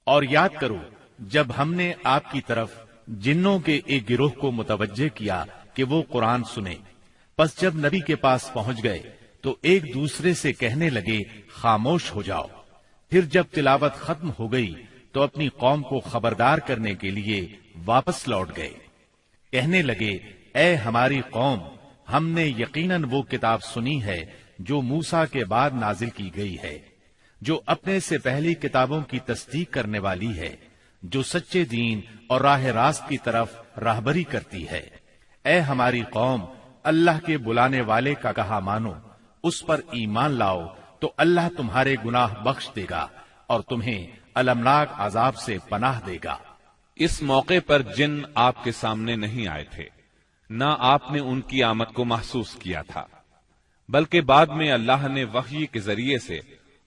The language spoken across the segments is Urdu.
اور یاد کرو جب ہم نے آپ کی طرف جنوں کے ایک گروہ کو متوجہ کیا کہ وہ قرآن سنے، پس جب نبی کے پاس پہنچ گئے تو ایک دوسرے سے کہنے لگے خاموش ہو جاؤ۔ پھر جب تلاوت ختم ہو گئی تو اپنی قوم کو خبردار کرنے کے لیے واپس لوٹ گئے، کہنے لگے اے ہماری قوم، ہم نے یقیناً وہ کتاب سنی ہے جو موسیٰ کے بعد نازل کی گئی ہے، جو اپنے سے پہلی کتابوں کی تصدیق کرنے والی ہے، جو سچے دین اور راہ راست کی طرف راہبری کرتی ہے۔ اے ہماری قوم، اللہ کے بلانے والے کا کہا مانو، اس پر ایمان لاؤ تو اللہ تمہارے گناہ بخش دے گا اور تمہیں المناک عذاب سے پناہ دے گا۔ اس موقع پر جن آپ کے سامنے نہیں آئے تھے، نہ آپ نے ان کی آمد کو محسوس کیا تھا، بلکہ بعد میں اللہ نے وحی کے ذریعے سے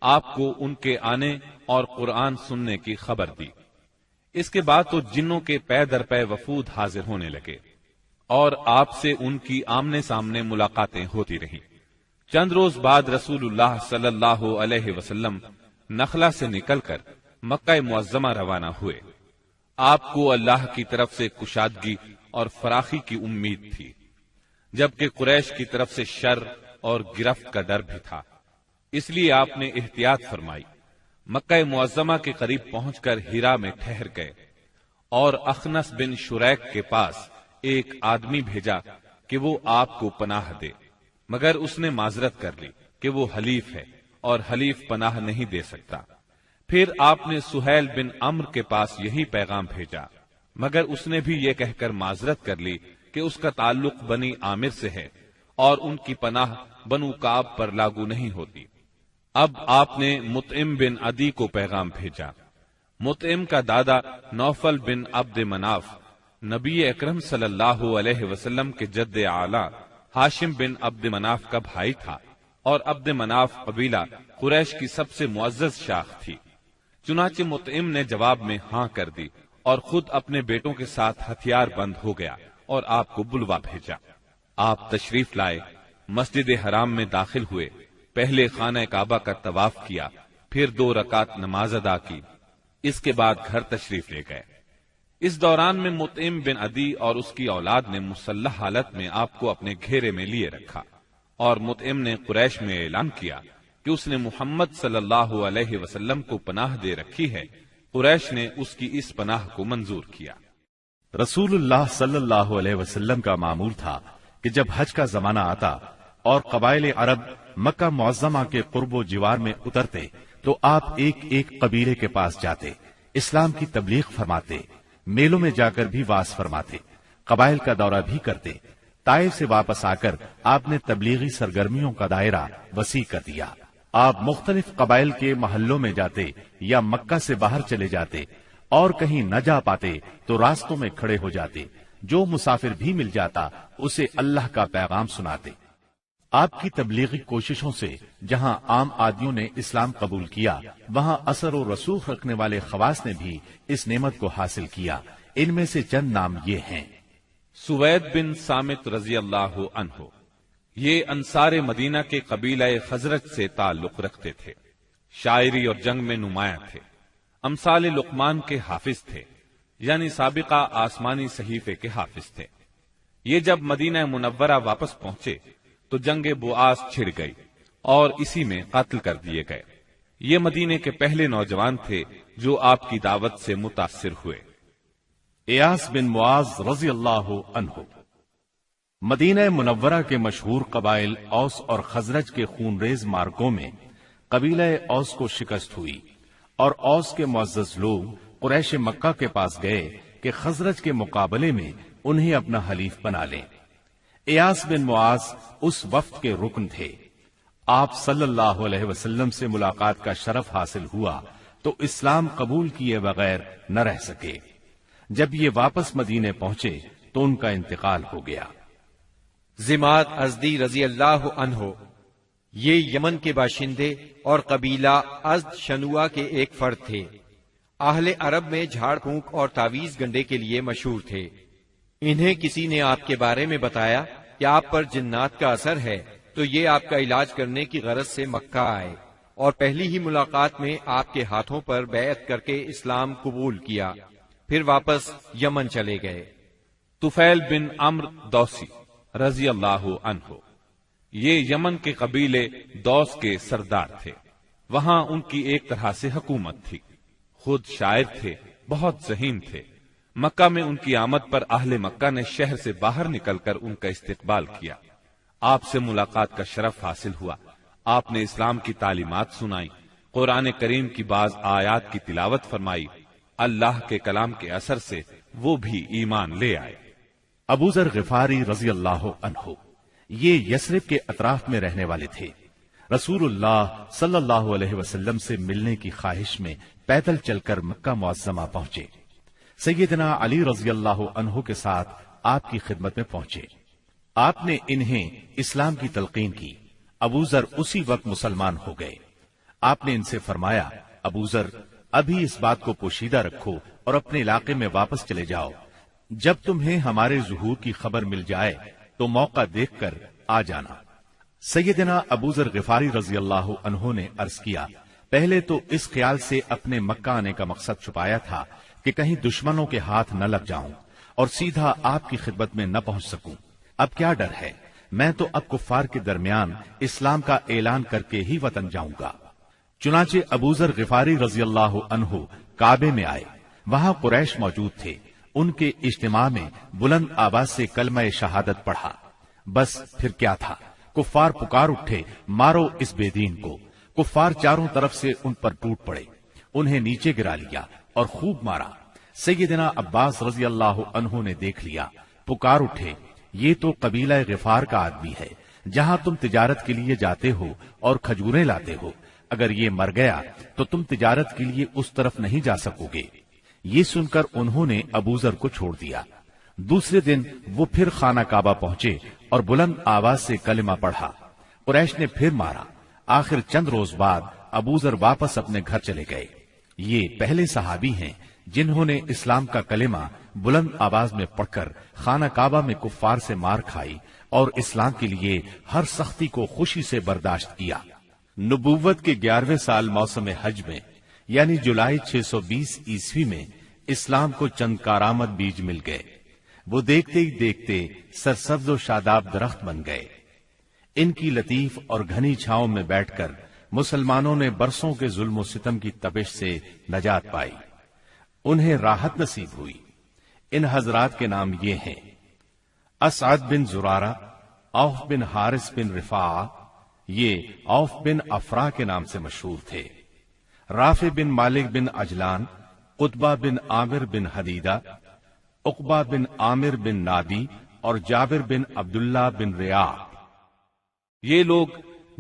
آپ کو ان کے آنے اور قرآن سننے کی خبر دی۔ اس کے بعد تو جنوں کے پے در پے وفود حاضر ہونے لگے اور آپ سے ان کی آمنے سامنے ملاقاتیں ہوتی رہیں۔ چند روز بعد رسول اللہ صلی اللہ علیہ وسلم نخلا سے نکل کر مکہ معظمہ روانہ ہوئے۔ آپ کو اللہ کی طرف سے کشادگی اور فراخی کی امید تھی، جبکہ قریش کی طرف سے شر اور گرفت کا ڈر بھی تھا، اس لیے آپ نے احتیاط فرمائی۔ مکہ معظمہ کے قریب پہنچ کر ہیرا میں ٹھہر گئے اور اخنس بن شریک کے پاس ایک آدمی بھیجا کہ وہ آپ کو پناہ دے، مگر اس نے معذرت کر لی کہ وہ حلیف ہے اور حلیف پناہ نہیں دے سکتا۔ پھر آپ نے سہیل بن عمرو کے پاس یہی پیغام بھیجا، مگر اس نے بھی یہ کہہ کر معذرت کر لی کہ اس کا تعلق بنی عامر سے ہے اور ان کی پناہ بنو کعب پر لاگو نہیں ہوتی۔ اب آپ نے مطعم بن عدی کو پیغام بھیجا۔ مطعم کا دادا نوفل بن عبد مناف نبی اکرم صلی اللہ علیہ وسلم کے جد اعلی ہاشم بن عبد مناف کا بھائی تھا، اور عبد مناف قبیلہ قریش کی سب سے معزز شاخ تھی۔ چنانچہ مطعم نے جواب میں ہاں کر دی اور خود اپنے بیٹوں کے ساتھ ہتھیار بند ہو گیا اور آپ کو بلوا بھیجا۔ آپ تشریف لائے، مسجد حرام میں داخل ہوئے، پہلے خانہ کعبہ کا طواف کیا، پھر 2 رکعت نماز ادا کی، اس کے بعد گھر تشریف لے گئے۔ اس دوران میں مطعم بن عدی اور اس کی اولاد نے مسلح حالت میں آپ کو اپنے گھیرے میں لیے رکھا، اور مطعم نے قریش میں اعلان کیا کہ اس نے محمد صلی اللہ علیہ وسلم کو پناہ دے رکھی ہے۔ قریش نے اس کی اس پناہ کو منظور کیا۔ رسول اللہ صلی اللہ علیہ وسلم کا معمول تھا کہ جب حج کا زمانہ آتا اور قبائل عرب مکہ معظمہ کے قرب و جوار میں اترتے تو آپ ایک ایک قبیلے کے پاس جاتے، اسلام کی تبلیغ فرماتے، میلوں میں جا کر بھی واعظ فرماتے، قبائل کا دورہ بھی کرتے۔ طائف سے واپس آ کر آپ نے تبلیغی سرگرمیوں کا دائرہ وسیع کر دیا۔ آپ مختلف قبائل کے محلوں میں جاتے یا مکہ سے باہر چلے جاتے، اور کہیں نہ جا پاتے تو راستوں میں کھڑے ہو جاتے، جو مسافر بھی مل جاتا اسے اللہ کا پیغام سناتے۔ آپ کی تبلیغی کوششوں سے جہاں عام آدمیوں نے اسلام قبول کیا، وہاں اثر و رسوخ رکھنے والے خواص نے بھی اس نعمت کو حاصل کیا۔ ان میں سے چند نام یہ ہیں۔ سوید بن صامت رضی اللہ عنہ، یہ انصار مدینہ کے قبیلہ خزرج سے تعلق رکھتے تھے، شاعری اور جنگ میں نمایاں تھے، امثال لقمان کے حافظ تھے، یعنی سابقہ آسمانی صحیفے کے حافظ تھے۔ یہ جب مدینہ منورہ واپس پہنچے تو جنگ بؤاس چھڑ گئی اور اسی میں قتل کر دیے گئے۔ یہ مدینے کے پہلے نوجوان تھے جو آپ کی دعوت سے متاثر ہوئے۔ ایاس بن معاذ رضی اللہ عنہ، مدینہ منورہ کے مشہور قبائل اوس اور خزرج کے خونریز مارکوں میں قبیلہ اوس کو شکست ہوئی، اور اوس کے معزز لوگ قریش مکہ کے پاس گئے کہ خزرج کے مقابلے میں انہیں اپنا حلیف بنا لیں۔ ایاس بن معاذ اس وفد کے رکن تھے۔ آپ صلی اللہ علیہ وسلم سے ملاقات کا شرف حاصل ہوا تو اسلام قبول کیے بغیر نہ رہ سکے۔ جب یہ واپس مدینے پہنچے تو ان کا انتقال ہو گیا۔ ضماد ازدی رضی اللہ عنہ، یہ یمن کے باشندے اور قبیلہ ازد شنوا کے ایک فرد تھے۔ اہل عرب میں جھاڑ پھونک اور تعویذ گنڈے کے لیے مشہور تھے۔ انہیں کسی نے آپ کے بارے میں بتایا کہ آپ پر جنات کا اثر ہے، تو یہ آپ کا علاج کرنے کی غرض سے مکہ آئے اور پہلی ہی ملاقات میں آپ کے ہاتھوں پر بیعت کر کے اسلام قبول کیا، پھر واپس یمن چلے گئے۔ طفیل بن عمرو دوسی رضی اللہ عنہ، یہ یمن کے قبیلے دوس کے سردار تھے۔ وہاں ان کی ایک طرح سے حکومت تھی، خود شاعر تھے، بہت ذہین تھے۔ مکہ میں ان کی آمد پر اہل مکہ نے شہر سے باہر نکل کر ان کا استقبال کیا۔ آپ سے ملاقات کا شرف حاصل ہوا۔ آپ نے اسلام کی تعلیمات سنائی، قرآن کریم کی بعض آیات کی تلاوت فرمائی۔ اللہ کے کلام کے اثر سے وہ بھی ایمان لے آئے۔ ابو ذر غفاری رضی اللہ عنہ یہ یثرب کے اطراف میں رہنے والے تھے۔ رسول اللہ صلی اللہ علیہ وسلم سے ملنے کی خواہش میں پیدل چل کر مکہ معظمہ پہنچے۔ سیدنا علی رضی اللہ عنہ کے ساتھ آپ کی خدمت میں پہنچے۔ آپ نے انہیں اسلام کی تلقین کی۔ ابو ذر اسی وقت مسلمان ہو گئے۔ آپ نے ان سے فرمایا، ابو ذر ابھی اس بات کو پوشیدہ رکھو اور اپنے علاقے میں واپس چلے جاؤ۔ جب تمہیں ہمارے ظہور کی خبر مل جائے تو موقع دیکھ کر آ جانا۔ سیدنا ابو ذر غفاری رضی اللہ عنہ نے عرض کیا، پہلے تو اس خیال سے اپنے مکہ آنے کا مقصد چھپایا تھا کہ کہیں دشمنوں کے ہاتھ نہ لگ جاؤں اور سیدھا آپ کی خدمت میں نہ پہنچ سکوں۔ اب کیا ڈر ہے، میں تو اب کفار کے درمیان اسلام کا اعلان کر کے ہی وطن جاؤں گا۔ چنانچہ ابو ذر غفاری رضی اللہ عنہ کعبے میں آئے۔ وہاں قریش موجود تھے۔ ان کے اجتماع میں بلند آواز سے کلمہ شہادت پڑھا۔ بس پھر کیا تھا، کفار پکار اٹھے، مارو اس بے دین کو۔ کفار چاروں طرف سے ان پر ٹوٹ پڑے، انہیں نیچے گرا لیا اور خوب مارا۔ سیدنا عباس رضی اللہ عنہ نے دیکھ لیا، پکار اٹھے، یہ تو قبیلہ غفار کا آدمی ہے، جہاں تم تجارت کے لیے جاتے ہو اور کھجوریں لاتے ہو، اگر یہ مر گیا تو تم تجارت کے لیے اس طرف نہیں جا سکو گے۔ یہ سن کر انہوں نے ابو ذر کو چھوڑ دیا۔ دوسرے دن وہ پھر خانہ کعبہ پہنچے اور بلند آواز سے کلمہ پڑھا۔ قریش نے پھر مارا۔ آخر چند روز بعد ابو ذر واپس اپنے گھر چلے گئے۔ یہ پہلے صحابی ہیں جنہوں نے اسلام کا کلمہ بلند آواز میں پڑھ کر خانہ کعبہ میں کفار سے مار کھائی اور اسلام کے لیے ہر سختی کو خوشی سے برداشت کیا۔ نبوت کے 11ویں سال موسم حج میں یعنی جولائی 620 عیسوی میں اسلام کو چند کارآمد بیج مل گئے۔ وہ دیکھتے ہی دیکھتے سرسبز و شاداب درخت بن گئے۔ ان کی لطیف اور گھنی چھاؤں میں بیٹھ کر مسلمانوں نے برسوں کے ظلم و ستم کی تپش سے نجات پائی، انہیں راحت نصیب ہوئی۔ ان حضرات کے نام یہ ہیں: اسعد بن زرارہ، اوف بن حارث بن رفاعہ، یہ اوف بن افرا کے نام سے مشہور تھے۔ رافع بن مالک بن عجلان، قطبہ بن عامر بن حدیدہ، عقبہ بن عامر بن نابی اور جابر بن عبداللہ بن ریاح۔ یہ لوگ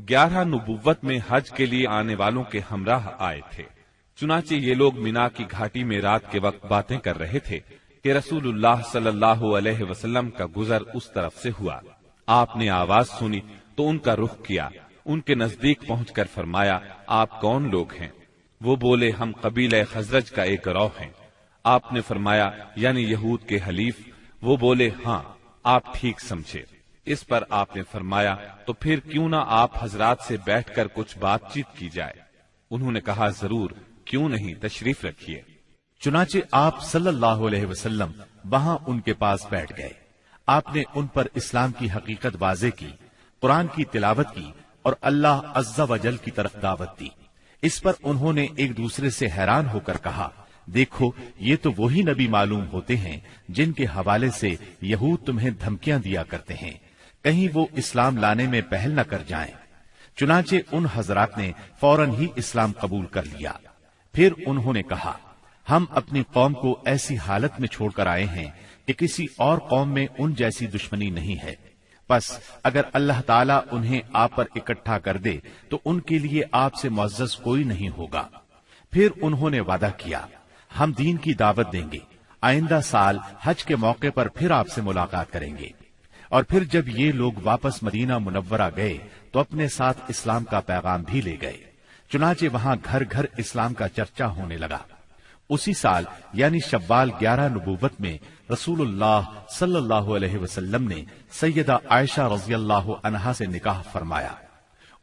11 نبوت میں حج کے لیے آنے والوں کے ہمراہ آئے تھے۔ چنانچہ یہ لوگ مینا کی گھاٹی میں رات کے وقت باتیں کر رہے تھے کہ رسول اللہ صلی اللہ علیہ وسلم کا گزر اس طرف سے ہوا۔ آپ نے آواز سنی تو ان کا رخ کیا، ان کے نزدیک پہنچ کر فرمایا، آپ کون لوگ ہیں؟ وہ بولے، ہم قبیلہ خزرج کا ایک گروہ ہیں۔ آپ نے فرمایا، یعنی یہود کے حلیف؟ وہ بولے، ہاں، آپ ٹھیک سمجھے۔ اس پر آپ نے فرمایا، تو پھر کیوں نہ آپ حضرات سے بیٹھ کر کچھ بات چیت کی جائے؟ انہوں نے کہا، ضرور، کیوں نہیں، تشریف رکھیے۔ چنانچہ آپ صلی اللہ علیہ وسلم وہاں ان کے پاس بیٹھ گئے۔ آپ نے ان پر اسلام کی حقیقت واضح کی، قرآن کی تلاوت کی اور اللہ عز و جل کی طرف دعوت دی۔ اس پر انہوں نے ایک دوسرے سے حیران ہو کر کہا، دیکھو، یہ تو وہی نبی معلوم ہوتے ہیں جن کے حوالے سے یہود تمہیں دھمکیاں دیا کرتے ہیں، کہیں وہ اسلام لانے میں پہل نہ کر جائیں۔ چنانچہ ان حضرات نے فوراً ہی اسلام قبول کر لیا۔ پھر انہوں نے کہا، ہم اپنی قوم کو ایسی حالت میں چھوڑ کر آئے ہیں کہ کسی اور قوم میں ان جیسی دشمنی نہیں ہے، بس اگر اللہ تعالیٰ انہیں آپ پر اکٹھا کر دے تو ان کے لیے آپ سے معزز کوئی نہیں ہوگا۔ پھر انہوں نے وعدہ کیا، ہم دین کی دعوت دیں گے، آئندہ سال حج کے موقع پر پھر آپ سے ملاقات کریں گے۔ اور پھر جب یہ لوگ واپس مدینہ منورہ گئے تو اپنے ساتھ اسلام کا پیغام بھی لے گئے۔ چنانچہ وہاں گھر گھر اسلام کا چرچا ہونے لگا۔ اسی سال یعنی شوال 11 نبوت میں رسول اللہ صلی اللہ علیہ وسلم نے سیدہ عائشہ رضی اللہ عنہا سے نکاح فرمایا۔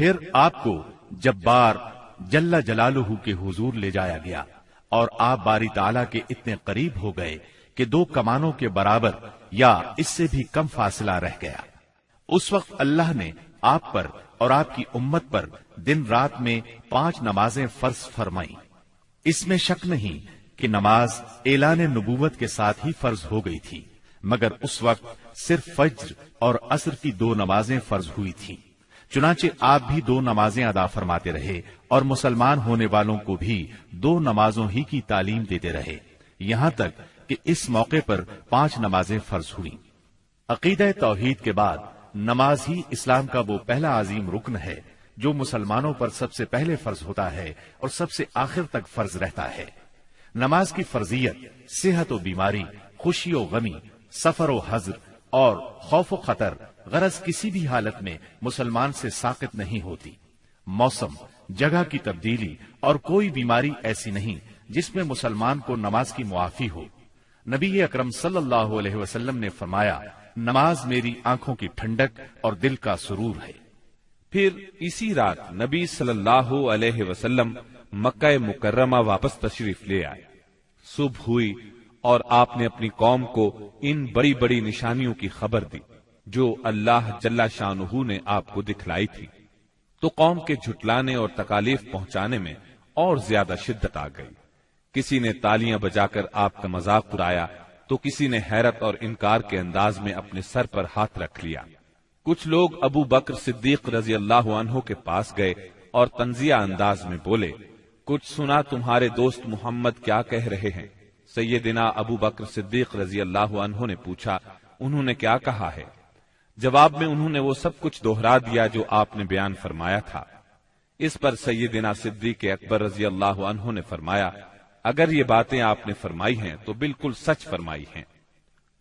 پھر آپ کو جبار جل جلالہ کے حضور لے جایا گیا اور آپ باری تعالیٰ کے اتنے قریب ہو گئے کہ 2 کمانوں کے برابر یا اس سے بھی کم فاصلہ رہ گیا۔ اس وقت اللہ نے آپ پر اور آپ کی امت پر دن رات میں 5 نمازیں فرض فرمائیں۔ اس میں شک نہیں کہ نماز اعلان نبوت کے ساتھ ہی فرض ہو گئی تھی، مگر اس وقت صرف فجر اور عصر کی 2 نمازیں فرض ہوئی تھیں۔ چنانچہ آپ بھی 2 نمازیں ادا فرماتے رہے اور مسلمان ہونے والوں کو بھی 2 نمازوں ہی کی تعلیم دیتے رہے، یہاں تک کہ اس موقع پر 5 نمازیں فرض ہوئیں۔ عقیدہ توحید کے بعد نماز ہی اسلام کا وہ پہلا عظیم رکن ہے جو مسلمانوں پر سب سے پہلے فرض ہوتا ہے اور سب سے آخر تک فرض رہتا ہے۔ نماز کی فرضیت صحت و بیماری، خوشی و غمی، سفر و حضر اور خوف و خطر غرض کسی بھی حالت میں مسلمان سے ساقط نہیں ہوتی۔ موسم، جگہ کی تبدیلی اور کوئی بیماری ایسی نہیں جس میں مسلمان کو نماز کی معافی ہو۔ نبی اکرم صلی اللہ علیہ وسلم نے فرمایا، نماز میری آنکھوں کی ٹھنڈک اور دل کا سرور ہے۔ پھر اسی رات نبی صلی اللہ علیہ وسلم مکہ مکرمہ واپس تشریف لے آئے۔ صبح ہوئی اور آپ نے اپنی قوم کو ان بڑی بڑی نشانیوں کی خبر دی جو اللہ جل شانہ نے آپ کو دکھلائی تھی، تو قوم کے جھٹلانے اور تکالیف پہنچانے میں اور زیادہ شدت آ گئی۔ کسی نے تالیاں بجا کر آپ کا مذاق اڑایا تو کسی نے حیرت اور انکار کے انداز میں اپنے سر پر ہاتھ رکھ لیا۔ کچھ لوگ ابو بکر صدیق رضی اللہ عنہ کے پاس گئے اور تنزیہ انداز میں بولے، کچھ سنا تمہارے دوست محمد کیا کہہ رہے ہیں؟ سیدنا ابو بکر صدیق رضی اللہ عنہ نے پوچھا، انہوں نے کیا کہا ہے؟ جواب میں انہوں نے وہ سب کچھ دوہرا دیا جو آپ نے بیان فرمایا تھا۔ اس پر سیدنا صدیق اکبر رضی اللہ عنہ نے فرمایا، اگر یہ باتیں آپ نے فرمائی ہیں تو بالکل سچ فرمائی ہیں۔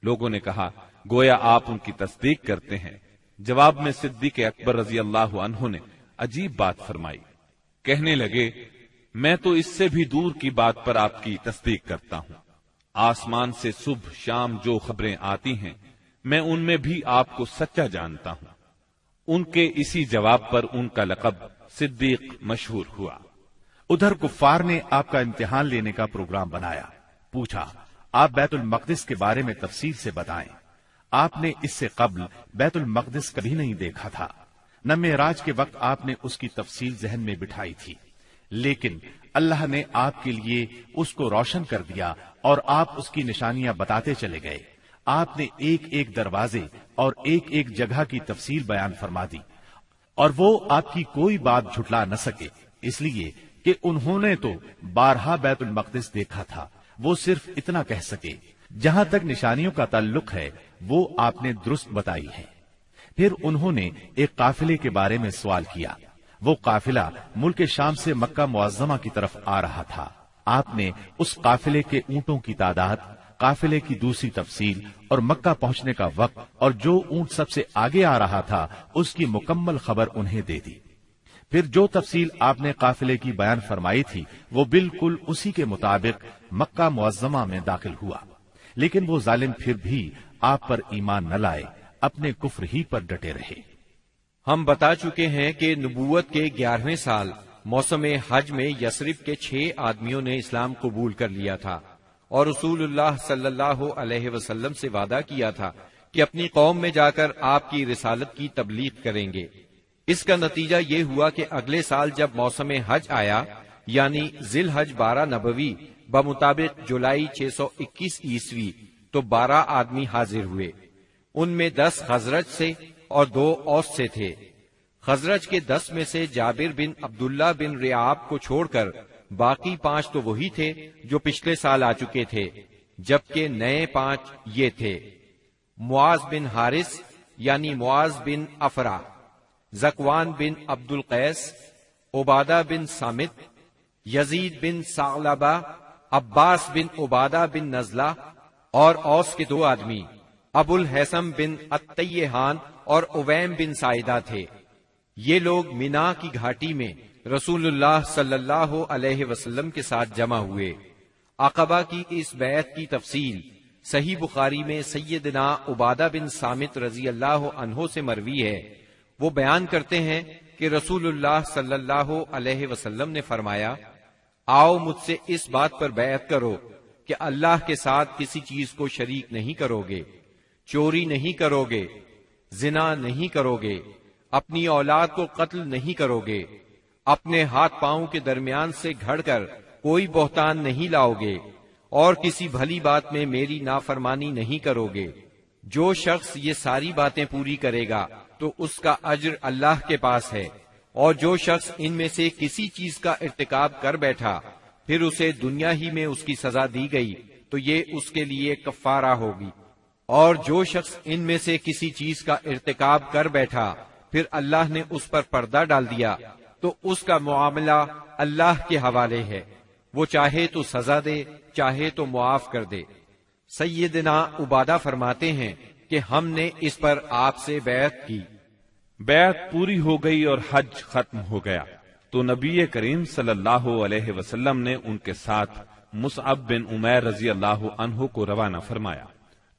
لوگوں نے کہا، گویا آپ ان کی تصدیق کرتے ہیں۔ جواب میں صدیق اکبر رضی اللہ عنہ نے عجیب بات فرمائی، کہنے لگے، میں تو اس سے بھی دور کی بات پر آپ کی تصدیق کرتا ہوں۔ آسمان سے صبح شام جو خبریں آتی ہیں میں ان میں بھی آپ کو سچا جانتا ہوں۔ ان کے اسی جواب پر ان کا لقب صدیق مشہور ہوا۔ ادھر کفار نے آپ کا امتحان لینے کا پروگرام بنایا۔ پوچھا، آپ بیت المقدس کے بارے میں تفصیل سے بتائیں۔ آپ نے اس سے قبل بیت المقدس کبھی نہیں دیکھا تھا، نہ معراج کے وقت آپ نے اس کی تفصیل ذہن میں بٹھائی تھی، لیکن اللہ نے آپ کے لیے اس کو روشن کر دیا اور آپ اس کی نشانیاں بتاتے چلے گئے۔ آپ نے ایک ایک دروازے اور ایک ایک جگہ کی تفصیل بیان فرما دی، اور وہ آپ کی کوئی بات جھٹلا نہ سکے، اس لیے کہ انہوں نے تو بارہا بیت المقدس دیکھا تھا۔ وہ صرف اتنا کہہ سکے، جہاں تک نشانیوں کا تعلق ہے وہ آپ نے درست بتائی ہے۔ پھر انہوں نے ایک قافلے کے بارے میں سوال کیا۔ وہ قافلہ ملک شام سے مکہ معظمہ کی طرف آ رہا تھا۔ آپ نے اس قافلے کے اونٹوں کی تعداد، قافلے کی دوسری تفصیل اور مکہ پہنچنے کا وقت اور جو اونٹ سب سے آگے آ رہا تھا اس کی مکمل خبر انہیں دے دی۔ پھر جو تفصیل آپ نے قافلے کی بیان فرمائی تھی وہ بالکل اسی کے مطابق مکہ معظمہ میں داخل ہوا، لیکن وہ ظالم پھر بھی آپ پر ایمان نہ لائے، اپنے کفر ہی پر ڈٹے رہے۔ ہم بتا چکے ہیں کہ نبوت کے 11ویں سال موسم حج میں یثرب کے 6 آدمیوں نے اسلام قبول کر لیا تھا اور رسول اللہ صلی اللہ علیہ وسلم سے وعدہ کیا تھا کہ اپنی قوم میں جا کر آپ کی رسالت کی تبلیغ کریں گے۔ اس کا نتیجہ یہ ہوا کہ اگلے سال جب موسم حج آیا، یعنی ذی الحج 12 نبوی بمطابق جولائی 621 عیسوی، تو 12 آدمی حاضر ہوئے۔ ان میں 10 خزرج سے اور 2 اوس سے تھے۔ خزرج کے 10 میں سے جابر بن عبداللہ بن ریعاب کو چھوڑ کر باقی 5 تو وہی تھے جو پچھلے سال آ چکے تھے، جبکہ نئے 5 یہ تھے: معاذ بن حارث یعنی معاذ بن افرا، زکوان بن عبد القیس، عبادہ بن سامت، یزید بن ثعلبہ، عباس بن عبادہ بن نزلہ، اور اوس کے 2 آدمی ابو الحسم بن التیہان اور اویم بن سائدہ تھے۔ یہ لوگ مینا کی گھاٹی میں رسول اللہ صلی اللہ علیہ وسلم کے ساتھ جمع ہوئے۔ عقبہ کی اس بیعت کی تفصیل صحیح بخاری میں سیدنا عبادہ بن سامت رضی اللہ عنہ سے مروی ہے۔ وہ بیان کرتے ہیں کہ رسول اللہ صلی اللہ علیہ وسلم نے فرمایا، آؤ مجھ سے اس بات پر بیعت کرو کہ اللہ کے ساتھ کسی چیز کو شریک نہیں کرو گے، چوری نہیں کرو گے، زنا نہیں کرو گے، اپنی اولاد کو قتل نہیں کرو گے، اپنے ہاتھ پاؤں کے درمیان سے گھڑ کر کوئی بہتان نہیں لاؤ گے، اور کسی بھلی بات میں میری نافرمانی نہیں کرو گے۔ جو شخص یہ ساری باتیں پوری کرے گا تو اس کا اجر اللہ کے پاس ہے، اور جو شخص ان میں سے کسی چیز کا ارتکاب کر بیٹھا پھر اسے دنیا ہی میں اس کی سزا دی گئی تو یہ اس کے لیے کفارہ ہوگی، اور جو شخص ان میں سے کسی چیز کا ارتکاب کر بیٹھا پھر اللہ نے اس پر پردہ ڈال دیا تو اس کا معاملہ اللہ کے حوالے ہے، وہ چاہے تو سزا دے چاہے تو معاف کر دے۔ سیدنا عبادہ فرماتے ہیں کہ ہم نے اس پر آپ سے بیعت کی، بیعت پوری ہو گئی اور حج ختم ہو گیا تو نبی کریم صلی اللہ علیہ وسلم نے ان کے ساتھ مصعب بن عمیر رضی اللہ عنہ کو روانہ فرمایا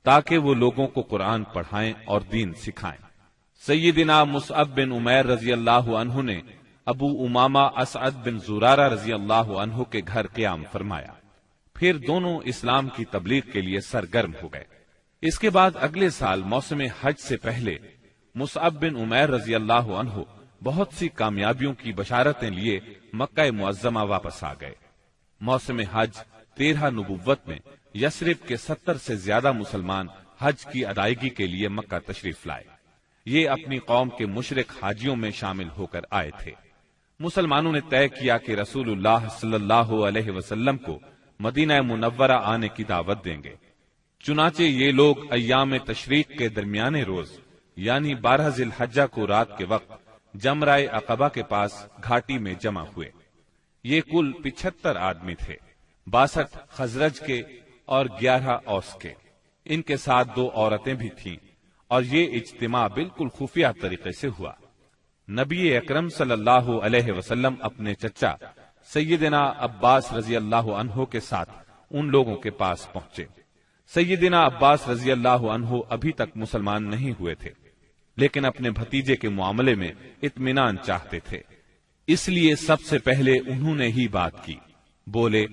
تاکہ وہ لوگوں کو قرآن پڑھائیں اور دین سکھائیں۔ سیدنا مصعب بن عمیر رضی اللہ عنہ نے ابو امامہ اسعد بن زرارہ رضی اللہ عنہ کے گھر قیام فرمایا، پھر دونوں اسلام کی تبلیغ کے لیے سرگرم ہو گئے۔ اس کے بعد اگلے سال موسم حج سے پہلے مصعب بن عمیر رضی اللہ عنہ بہت سی کامیابیوں کی بشارتیں لیے مکہ معظمہ واپس آ گئے۔ موسم حج 13 نبوت میں یثرب کے 70 سے زیادہ مسلمان حج کی ادائیگی کے لیے مکہ تشریف لائے۔ یہ اپنی قوم کے مشرک حاجیوں میں شامل ہو کر آئے تھے۔ مسلمانوں نے طے کیا کہ رسول اللہ صلی اللہ علیہ وسلم کو مدینہ منورہ آنے کی دعوت دیں گے، چنانچہ یہ لوگ ایام تشریق کے درمیانے روز یعنی 12 ذی الحجہ کو رات کے وقت جمرہ عقبہ کے پاس گھاٹی میں جمع ہوئے۔ یہ کل 75 آدمی تھے، 62 خزرج کے اور 11 اوس کے، ان کے ساتھ 2 عورتیں بھی تھیں، اور یہ اجتماع بالکل خفیہ طریقے سے ہوا۔ نبی اکرم صلی اللہ علیہ وسلم اپنے چچا سیدنا عباس رضی اللہ عنہ کے ساتھ ان لوگوں کے پاس پہنچے۔ سیدنا عباس رضی اللہ عنہ ابھی تک مسلمان نہیں ہوئے تھے، لیکن اپنے بھتیجے کے معاملے میں اطمینان چاہتے تھے، اس لیے سب سے پہلے انہوں نے ہی بات کی۔ بولے،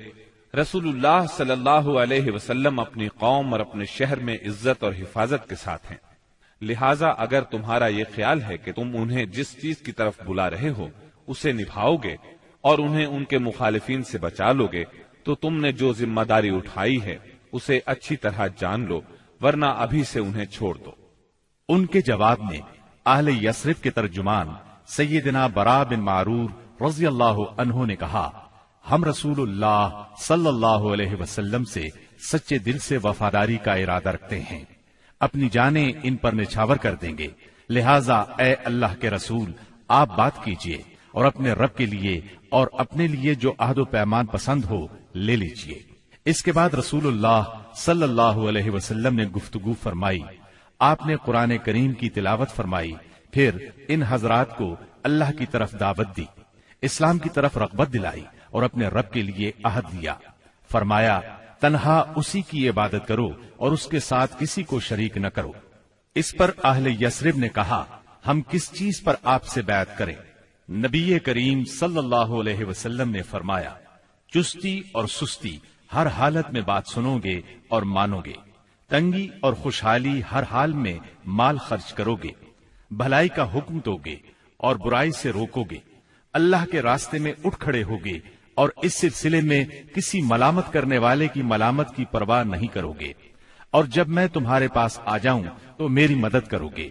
رسول اللہ صلی اللہ علیہ وسلم اپنی قوم اور اپنے شہر میں عزت اور حفاظت کے ساتھ ہیں، لہٰذا اگر تمہارا یہ خیال ہے کہ تم انہیں جس چیز کی طرف بلا رہے ہو اسے نبھاؤ گے اور انہیں ان کے مخالفین سے بچا لو گے تو تم نے جو ذمہ داری اٹھائی ہے اسے اچھی طرح جان لو، ورنہ ابھی سے انہیں چھوڑ دو۔ ان کے جواب میں اہل یثرب کے ترجمان سیدنا برا بن معرور رضی اللہ عنہ نے کہا، ہم رسول اللہ صلی اللہ علیہ وسلم سے سچے دل سے وفاداری کا ارادہ رکھتے ہیں، اپنی جانیں ان پر نچھاور کر دیں گے، لہٰذا اے اللہ کے رسول آپ بات کیجئے اور اپنے رب کے لیے اور اپنے لیے جو عہد و پیمان پسند ہو لے لیجئے۔ اس کے بعد رسول اللہ صلی اللہ علیہ وسلم نے گفتگو فرمائی، آپ نے قرآن کریم کی تلاوت فرمائی، پھر ان حضرات کو اللہ کی طرف دعوت دی، اسلام کی طرف رغبت دلائی اور اپنے رب کے لیے عہد دیا۔ فرمایا، تنہا اسی کی عبادت کرو اور اس کے ساتھ کسی کو شریک نہ کرو۔ اس پر اہل یثرب نے کہا، ہم کس چیز پر آپ سے بیعت کریں؟ نبی کریم صلی اللہ علیہ وسلم نے فرمایا، چستی اور سستی ہر حالت میں بات سنو گے اور مانو گے، تنگی اور خوشحالی ہر حال میں مال خرچ کرو گے، بھلائی کا حکم دو گے اور برائی سے روکو گے، اللہ کے راستے میں اٹھ کھڑے ہوگے اور اس سلسلے میں کسی ملامت کرنے والے کی ملامت کی پرواہ نہیں کرو گے، اور جب میں تمہارے پاس آ جاؤں تو میری مدد کرو گے،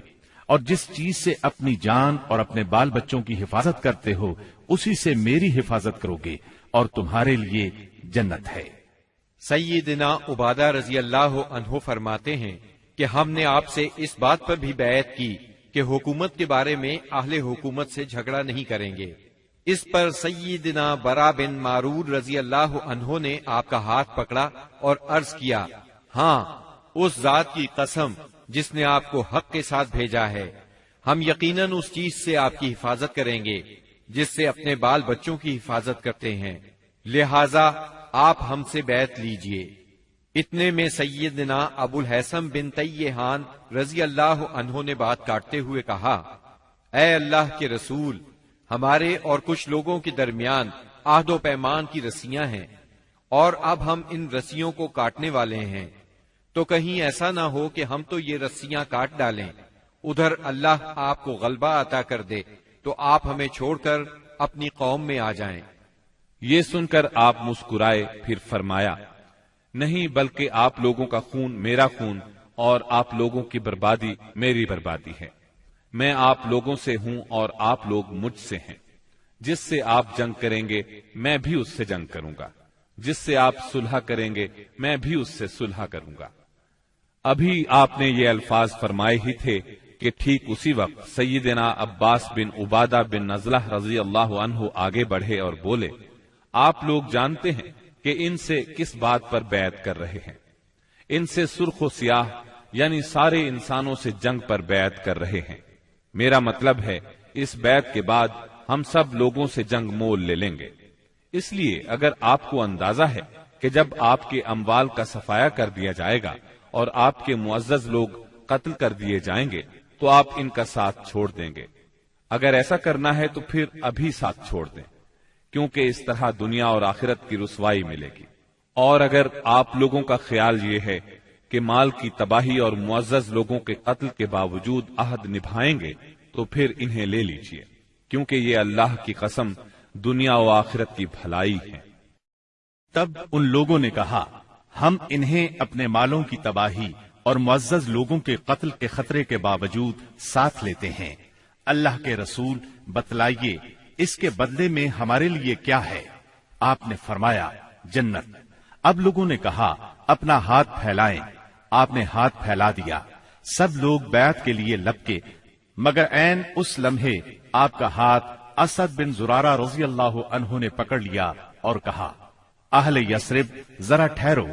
اور جس چیز سے اپنی جان اور اپنے بال بچوں کی حفاظت کرتے ہو اسی سے میری حفاظت کرو گے، اور تمہارے لیے جنت ہے۔ سیدنا عبادہ رضی اللہ عنہ فرماتے ہیں کہ ہم نے آپ سے اس بات پر بھی بیعت کی کہ حکومت کے بارے میں اہل حکومت سے جھگڑا نہیں کریں گے۔ اس پر سیدنا برا بن معرور رضی اللہ عنہ نے آپ کا ہاتھ پکڑا اور عرض کیا، ہاں اس ذات کی قسم جس نے آپ کو حق کے ساتھ بھیجا ہے، ہم یقیناً اس چیز سے آپ کی حفاظت کریں گے جس سے اپنے بال بچوں کی حفاظت کرتے ہیں، لہذا آپ ہم سے بیعت لیجئے۔ اتنے میں سیدنا ابو الحسن بن تیہان رضی اللہ عنہ نے بات کاٹتے ہوئے کہا، اے اللہ کے رسول، ہمارے اور کچھ لوگوں کے درمیان عہد و پیمان کی رسیاں ہیں، اور اب ہم ان رسیوں کو کاٹنے والے ہیں، تو کہیں ایسا نہ ہو کہ ہم تو یہ رسیاں کاٹ ڈالیں، ادھر اللہ آپ کو غلبہ عطا کر دے تو آپ ہمیں چھوڑ کر اپنی قوم میں آ جائیں۔ یہ سن کر آپ مسکرائے، پھر فرمایا، نہیں، بلکہ آپ لوگوں کا خون میرا خون اور آپ لوگوں کی بربادی میری بربادی ہے۔ میں آپ لوگوں سے ہوں اور آپ لوگ مجھ سے ہیں۔ جس سے آپ جنگ کریں گے میں بھی اس سے جنگ کروں گا، جس سے آپ صلح کریں گے میں بھی اس سے صلح کروں گا۔ ابھی آپ نے یہ الفاظ فرمائے ہی تھے کہ ٹھیک اسی وقت سیدنا عباس بن عبادہ بن نزلہ رضی اللہ عنہ آگے بڑھے اور بولے، آپ لوگ جانتے ہیں کہ ان سے کس بات پر بیعت کر رہے ہیں؟ ان سے سرخ و سیاہ یعنی سارے انسانوں سے جنگ پر بیعت کر رہے ہیں۔ میرا مطلب ہے اس بیعت کے بعد ہم سب لوگوں سے جنگ مول لے لیں گے۔ اس لیے اگر آپ کو اندازہ ہے کہ جب آپ کے اموال کا صفایا کر دیا جائے گا اور آپ کے معزز لوگ قتل کر دیے جائیں گے تو آپ ان کا ساتھ چھوڑ دیں گے۔ اگر ایسا کرنا ہے تو پھر ابھی ساتھ چھوڑ دیں، کیونکہ اس طرح دنیا اور آخرت کی رسوائی ملے گی۔ اور اگر آپ لوگوں کا خیال یہ ہے کہ مال کی تباہی اور معزز لوگوں کے قتل کے باوجود عہد نبھائیں گے تو پھر انہیں لے لیجئے، کیونکہ یہ اللہ کی قسم دنیا و آخرت کی بھلائی ہے۔ تب ان لوگوں نے کہا، ہم انہیں اپنے مالوں کی تباہی اور معزز لوگوں کے قتل کے خطرے کے باوجود ساتھ لیتے ہیں۔ اللہ کے رسول بتلائیے اس کے بدلے میں ہمارے لیے کیا ہے؟ آپ نے فرمایا، جنت۔ اب لوگوں نے کہا، اپنا ہاتھ پھیلائیں۔ آپ نے ہاتھ پھیلا دیا، سب لوگ بیعت کے لیے لپکے، مگر عین اس لمحے آپ کا ہاتھ اسد بن زرارہ رضی اللہ عنہ نے پکڑ لیا اور کہا، اہل یثرب ذرا ٹھہرو،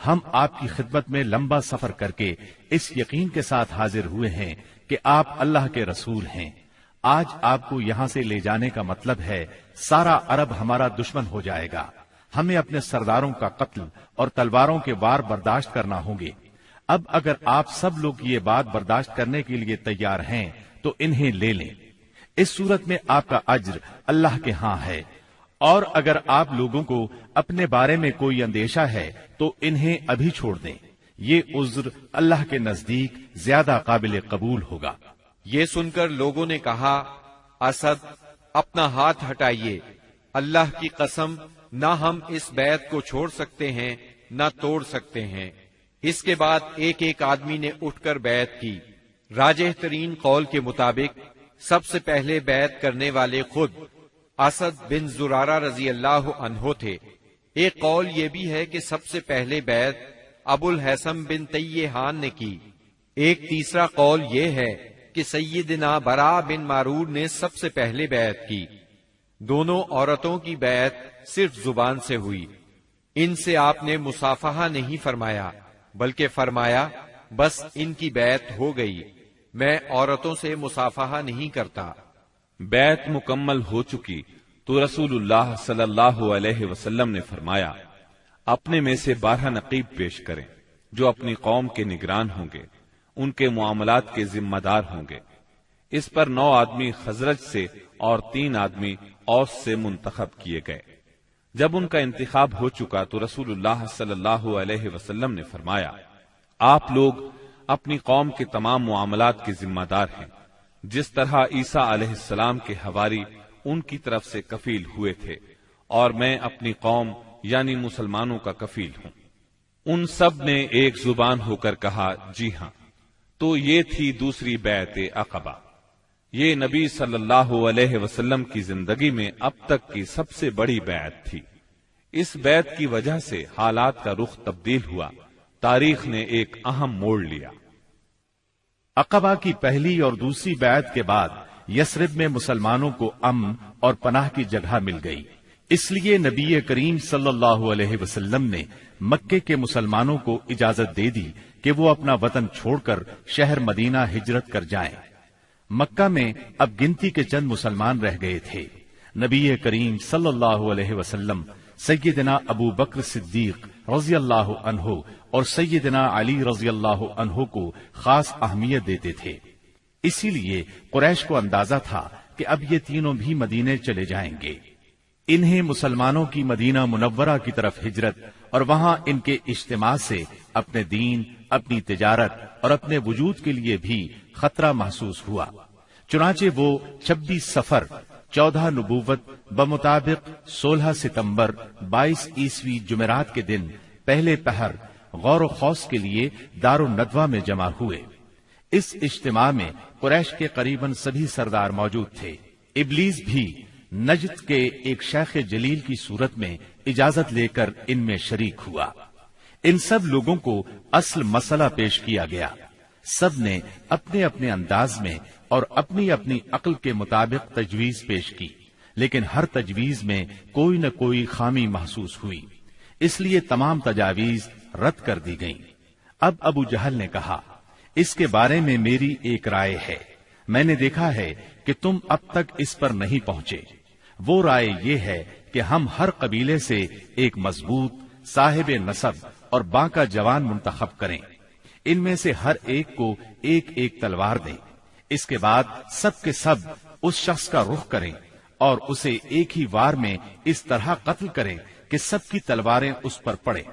ہم آپ کی خدمت میں لمبا سفر کر کے اس یقین کے ساتھ حاضر ہوئے ہیں کہ آپ اللہ کے رسول ہیں۔ آج آپ کو یہاں سے لے جانے کا مطلب ہے سارا عرب ہمارا دشمن ہو جائے گا، ہمیں اپنے سرداروں کا قتل اور تلواروں کے وار برداشت کرنا ہوں گے۔ اب اگر آپ سب لوگ یہ بات برداشت کرنے کے لیے تیار ہیں تو انہیں لے لیں، اس صورت میں آپ کا اجر اللہ کے ہاں ہے، اور اگر آپ لوگوں کو اپنے بارے میں کوئی اندیشہ ہے تو انہیں ابھی چھوڑ دیں، یہ عذر اللہ کے نزدیک زیادہ قابل قبول ہوگا۔ یہ سن کر لوگوں نے کہا، اسد اپنا ہاتھ ہٹائیے، اللہ کی قسم نہ ہم اس بیعت کو چھوڑ سکتے ہیں نہ توڑ سکتے ہیں۔ اس کے بعد ایک ایک آدمی نے اٹھ کر بیعت کی۔ راجح ترین قول کے مطابق سب سے پہلے بیعت کرنے والے خود اسد بن زرارہ رضی اللہ عنہ تھے۔ ایک قول یہ بھی ہے کہ سب سے پہلے بیعت ابو الحسن بن طیحان نے کی۔ ایک تیسرا قول یہ ہے کہ سیدنا براء بن معرور نے سب سے پہلے بیعت کی۔ دونوں عورتوں کی بیعت صرف زبان سے ہوئی، ان سے آپ نے مصافحہ نہیں فرمایا، بلکہ فرمایا بس ان کی بیعت ہو گئی، میں عورتوں سے مصافحہ نہیں کرتا۔ بیعت مکمل ہو چکی تو رسول اللہ صلی اللہ علیہ وسلم نے فرمایا، اپنے میں سے 12 نقیب پیش کریں جو اپنی قوم کے نگران ہوں گے، ان کے معاملات کے ذمہ دار ہوں گے۔ اس پر 9 آدمی خزرج سے اور 3 آدمی اوس سے منتخب کیے گئے۔ جب ان کا انتخاب ہو چکا تو رسول اللہ صلی اللہ علیہ وسلم نے فرمایا، آپ لوگ اپنی قوم کے تمام معاملات کے ذمہ دار ہیں، جس طرح عیسیٰ علیہ السلام کے حواری ان کی طرف سے کفیل ہوئے تھے، اور میں اپنی قوم یعنی مسلمانوں کا کفیل ہوں۔ ان سب نے ایک زبان ہو کر کہا، جی ہاں۔ تو یہ تھی دوسری بیعت عقبہ۔ یہ نبی صلی اللہ علیہ وسلم کی زندگی میں اب تک کی سب سے بڑی بیعت تھی۔ اس بیعت کی وجہ سے حالات کا رخ تبدیل ہوا، تاریخ نے ایک اہم موڑ لیا۔ عقبہ کی پہلی اور دوسری بیعت کے بعد یثرب میں مسلمانوں کو امن اور پناہ کی جگہ مل گئی، اس لیے نبی کریم صلی اللہ علیہ وسلم نے مکے کے مسلمانوں کو اجازت دے دی کہ وہ اپنا وطن چھوڑ کر شہر مدینہ ہجرت کر جائیں۔ مکہ میں اب گنتی کے چند مسلمان رہ گئے تھے۔ نبی کریم صلی اللہ علیہ وسلم سیدنا ابو بکر صدیق رضی اللہ عنہ اور سیدنا علی رضی اللہ عنہ کو خاص اہمیت دیتے تھے، اسی لیے قریش کو اندازہ تھا کہ کہ اب یہ تینوں بھی مدینے چلے جائیں گے۔ انہیں مسلمانوں کی مدینہ منورہ کی طرف ہجرت اور وہاں ان کے اجتماع سے اپنے دین، اپنی تجارت اور اپنے وجود کے لیے بھی خطرہ محسوس ہوا۔ چنانچہ وہ 26 صفر 14 نبوت بمطابق 16 ستمبر 22 عیسوی جمعرات کے دن پہلے پہر غور و خوض کے لیے دار الندوہ میں جمع ہوئے۔ اس اجتماع میں قریش کے قریباً سبھی سردار موجود تھے۔ ابلیس بھی نجد کے ایک شیخ جلیل کی صورت میں اجازت لے کر ان میں شریک ہوا۔ ان سب لوگوں کو اصل مسئلہ پیش کیا گیا۔ سب نے اپنے اپنے انداز میں اور اپنی اپنی عقل کے مطابق تجویز پیش کی، لیکن ہر تجویز میں کوئی نہ کوئی خامی محسوس ہوئی، اس لیے تمام تجاویز رد کر دی گئیں۔ اب ابو جہل نے کہا، اس کے بارے میں میری ایک رائے ہے، میں نے دیکھا ہے کہ تم اب تک اس پر نہیں پہنچے۔ وہ رائے یہ ہے کہ ہم ہر قبیلے سے ایک مضبوط صاحب نسب اور باںکا جوان منتخب کریں، ان میں سے ہر ایک کو ایک ایک تلوار دیں، اس کے بعد سب کے سب اس شخص کا رخ کریں اور اسے ایک ہی وار میں اس طرح قتل کریں کہ سب کی تلواریں اس پر پڑیں۔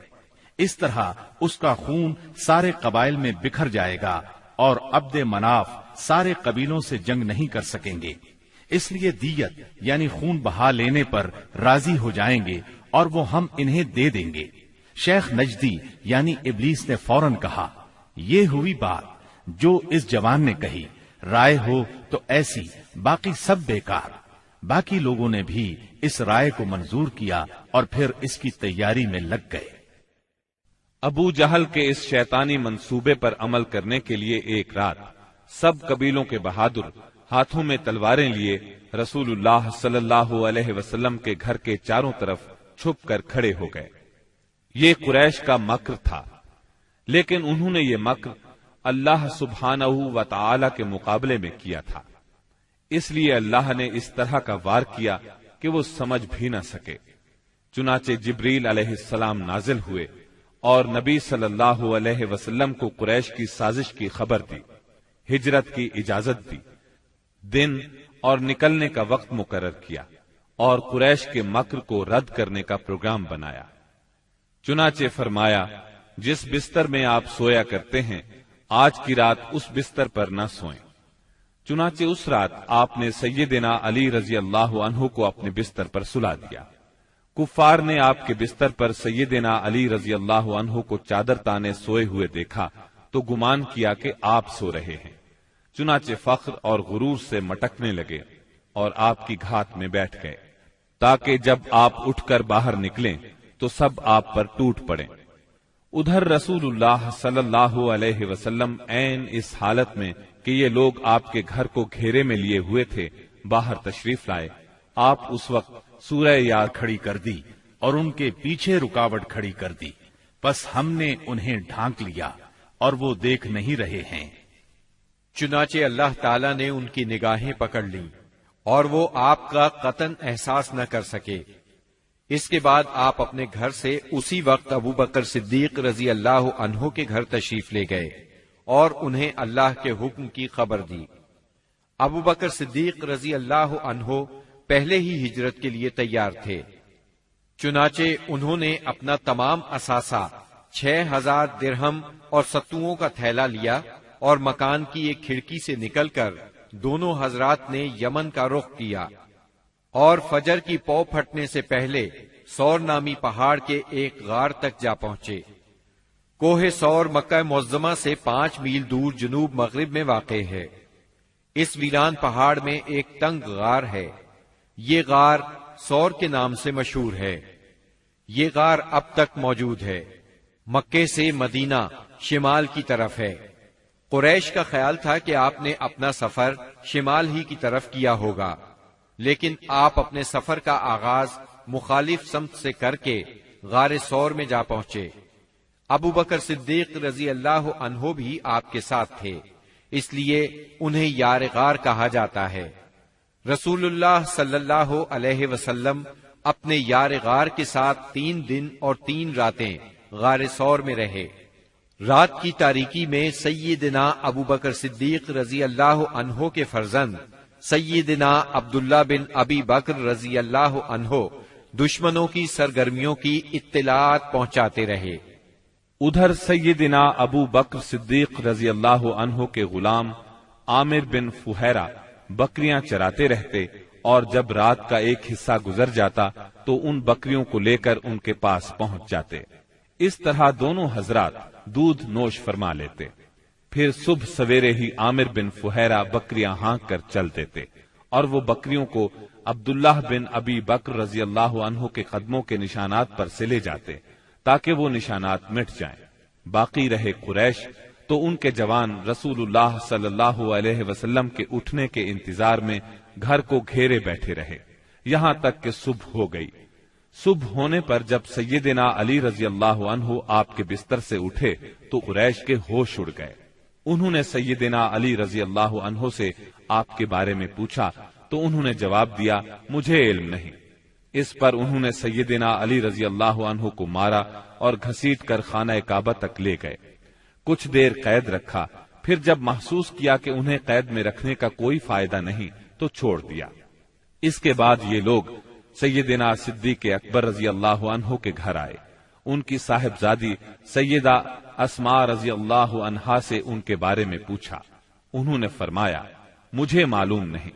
اس طرح اس کا خون سارے قبائل میں بکھر جائے گا اور عبد مناف سارے قبیلوں سے جنگ نہیں کر سکیں گے، اس لیے دیت یعنی خون بہا لینے پر راضی ہو جائیں گے اور وہ ہم انہیں دے دیں گے۔ شیخ نجدی یعنی ابلیس نے فوراً کہا، یہ ہوئی بات جو اس جوان نے کہی، رائے ہو تو ایسی، باقی سب بیکار۔ باقی لوگوں نے بھی اس رائے کو منظور کیا اور پھر اس کی تیاری میں لگ گئے۔ ابو جہل کے اس شیطانی منصوبے پر عمل کرنے کے لیے ایک رات سب قبیلوں کے بہادر ہاتھوں میں تلواریں لیے رسول اللہ صلی اللہ علیہ وسلم کے گھر کے چاروں طرف چھپ کر کھڑے ہو گئے۔ یہ قریش کا مکر تھا، لیکن انہوں نے یہ مکر اللہ سبحانہ و تعالی کے مقابلے میں کیا تھا، اس لیے اللہ نے اس طرح کا وار کیا کہ وہ سمجھ بھی نہ سکے۔ چنانچہ جبریل علیہ السلام نازل ہوئے اور نبی صلی اللہ علیہ وسلم کو قریش کی سازش کی خبر دی، ہجرت کی اجازت دی، دن اور نکلنے کا وقت مقرر کیا اور قریش کے مکر کو رد کرنے کا پروگرام بنایا۔ چنانچہ فرمایا، جس بستر میں آپ سویا کرتے ہیں آج کی رات اس بستر پر نہ سوئیں۔ چنانچہ اس رات آپ نے سیدنا علی رضی اللہ عنہ کو اپنے بستر پر سلا دیا۔ کفار نے آپ کے بستر پر سیدنا علی رضی اللہ عنہ کو چادر تانے سوئے ہوئے دیکھا تو گمان کیا کہ آپ سو رہے ہیں، چنانچہ فخر اور غرور سے مٹکنے لگے اور آپ کی گھات میں بیٹھ گئے تاکہ جب آپ اٹھ کر باہر نکلیں تو سب آپ پر ٹوٹ پڑیں۔ ادھر رسول اللہ صلی اللہ علیہ وسلم عین اس حالت میں کہ یہ لوگ آپ کے گھر کو گھیرے میں لیے ہوئے تھے باہر تشریف لائے۔ آپ اس وقت سورہ یاد کھڑی کر دی اور ان کے پیچھے رکاوٹ کھڑی کر دی، پس ہم نے انہیں ڈھانک لیا اور وہ دیکھ نہیں رہے ہیں۔ چنانچہ اللہ تعالیٰ نے ان کی نگاہیں پکڑ لیں اور وہ آپ کا قطعاً احساس نہ کر سکے۔ اس کے بعد آپ اپنے گھر سے اسی وقت ابو بکر صدیق رضی اللہ عنہ کے گھر تشریف لے گئے اور انہیں اللہ کے حکم کی خبر دی۔ ابو بکر صدیق رضی اللہ عنہ پہلے ہی ہجرت کے لیے تیار تھے، چنانچہ انہوں نے اپنا تمام اثاثہ 6000 درہم اور ستوؤں کا تھیلا لیا اور مکان کی ایک کھڑکی سے نکل کر دونوں حضرات نے یمن کا رخ کیا اور فجر کی پو پھٹنے سے پہلے سور نامی پہاڑ کے ایک غار تک جا پہنچے۔ کوہ سور مکہ معظمہ سے 5 میل دور جنوب مغرب میں واقع ہے۔ اس ویران پہاڑ میں ایک تنگ غار ہے، یہ غار سور کے نام سے مشہور ہے۔ یہ غار اب تک موجود ہے، مکے سے مدینہ شمال کی طرف ہے۔ قریش کا خیال تھا کہ آپ نے اپنا سفر شمال ہی کی طرف کیا ہوگا، لیکن آپ اپنے سفر کا آغاز مخالف سمت سے کر کے غار سور میں جا پہنچے۔ ابو بکر صدیق رضی اللہ عنہ بھی آپ کے ساتھ تھے، اس لیے انہیں یار غار کہا جاتا ہے۔ رسول اللہ صلی اللہ علیہ وسلم اپنے یار غار کے ساتھ 3 دن اور 3 راتیں غار سور میں رہے۔ رات کی تاریکی میں سیدنا ابو بکر صدیق رضی اللہ عنہ کے فرزند سیدنا عبداللہ بن ابی بکر رضی اللہ عنہ دشمنوں کی سرگرمیوں کی اطلاعات پہنچاتے رہے۔ ادھر سیدنا ابو بکر صدیق رضی اللہ عنہ کے غلام عامر بن فہیرہ بکریاں چراتے رہتے، اور جب رات کا ایک حصہ گزر جاتا تو ان بکریوں کو لے کر ان کے پاس پہنچ جاتے۔ اس طرح دونوں حضرات دودھ نوش فرما لیتے۔ پھر صبح سویرے ہی عامر بن فہیرہ بکریاں ہانک کر چل دیتے، اور وہ بکریوں کو عبداللہ بن ابی بکر رضی اللہ عنہ کے قدموں کے نشانات پر سے لے جاتے تاکہ وہ نشانات مٹ جائیں۔ باقی رہے قریش تو ان کے جوان رسول اللہ صلی اللہ علیہ وسلم کے اٹھنے کے انتظار میں گھر کو گھیرے بیٹھے رہے، یہاں تک کہ صبح ہو گئی۔ صبح ہونے پر جب سیدنا علی رضی اللہ عنہ آپ کے بستر سے اٹھے تو قریش کے ہوش اڑ گئے۔ انہوں نے سیدنا علی رضی اللہ عنہ سے آپ کے بارے میں پوچھا تو انہوں نے جواب دیا، مجھے علم نہیں۔ اس پر انہوں نے سیدنا علی رضی اللہ عنہ کو مارا اور گھسیٹ کر خانہ کعبہ تک لے گئے۔ کچھ دیر قید رکھا، پھر جب محسوس کیا کہ انہیں قید میں رکھنے کا کوئی فائدہ نہیں تو چھوڑ دیا۔ اس کے بعد یہ لوگ سیدنا صدیق اکبر رضی اللہ عنہ کے گھر آئے۔ ان کی صاحبزادی سیدہ اسماء رضی اللہ عنہا سے ان کے بارے میں پوچھا۔ انہوں نے فرمایا، مجھے معلوم نہیں۔